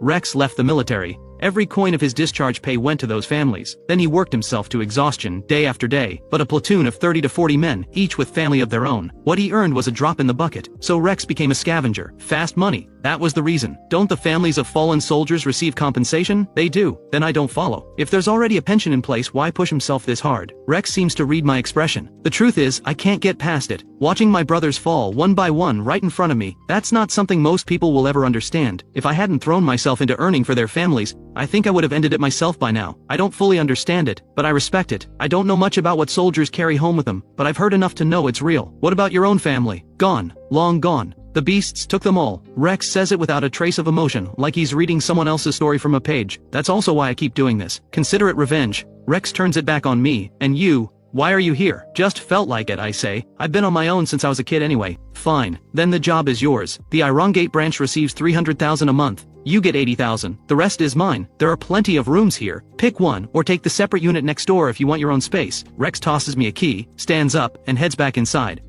Rex left the military. Every coin of his discharge pay went to those families. Then he worked himself to exhaustion, day after day, but a platoon of 30 to 40 men, each with family of their own. What he earned was a drop in the bucket. So Rex became a scavenger. Fast money. That was the reason. Don't the families of fallen soldiers receive compensation? They do. Then I don't follow. If there's already a pension in place, why push himself this hard? Rex seems to read my expression. The truth is, I can't get past it. Watching my brothers fall one by one right in front of me, that's not something most people will ever understand. If I hadn't thrown myself into earning for their families, I think I would have ended it myself by now. I don't fully understand it, but I respect it. I don't know much about what soldiers carry home with them, but I've heard enough to know it's real. What about your own family? Gone. Long gone. The beasts took them all. Rex says it without a trace of emotion, like he's reading someone else's story from a page. That's also why I keep doing this. Consider it revenge. Rex turns it back on me, and you. Why are you here? Just felt like it, I say. I've been on my own since I was a kid anyway. Fine. Then the job is yours. The Irongate branch receives 300,000 a month. You get 80,000. The rest is mine. There are plenty of rooms here. Pick one, or take the separate unit next door if you want your own space. Rex tosses me a key, stands up, and heads back inside.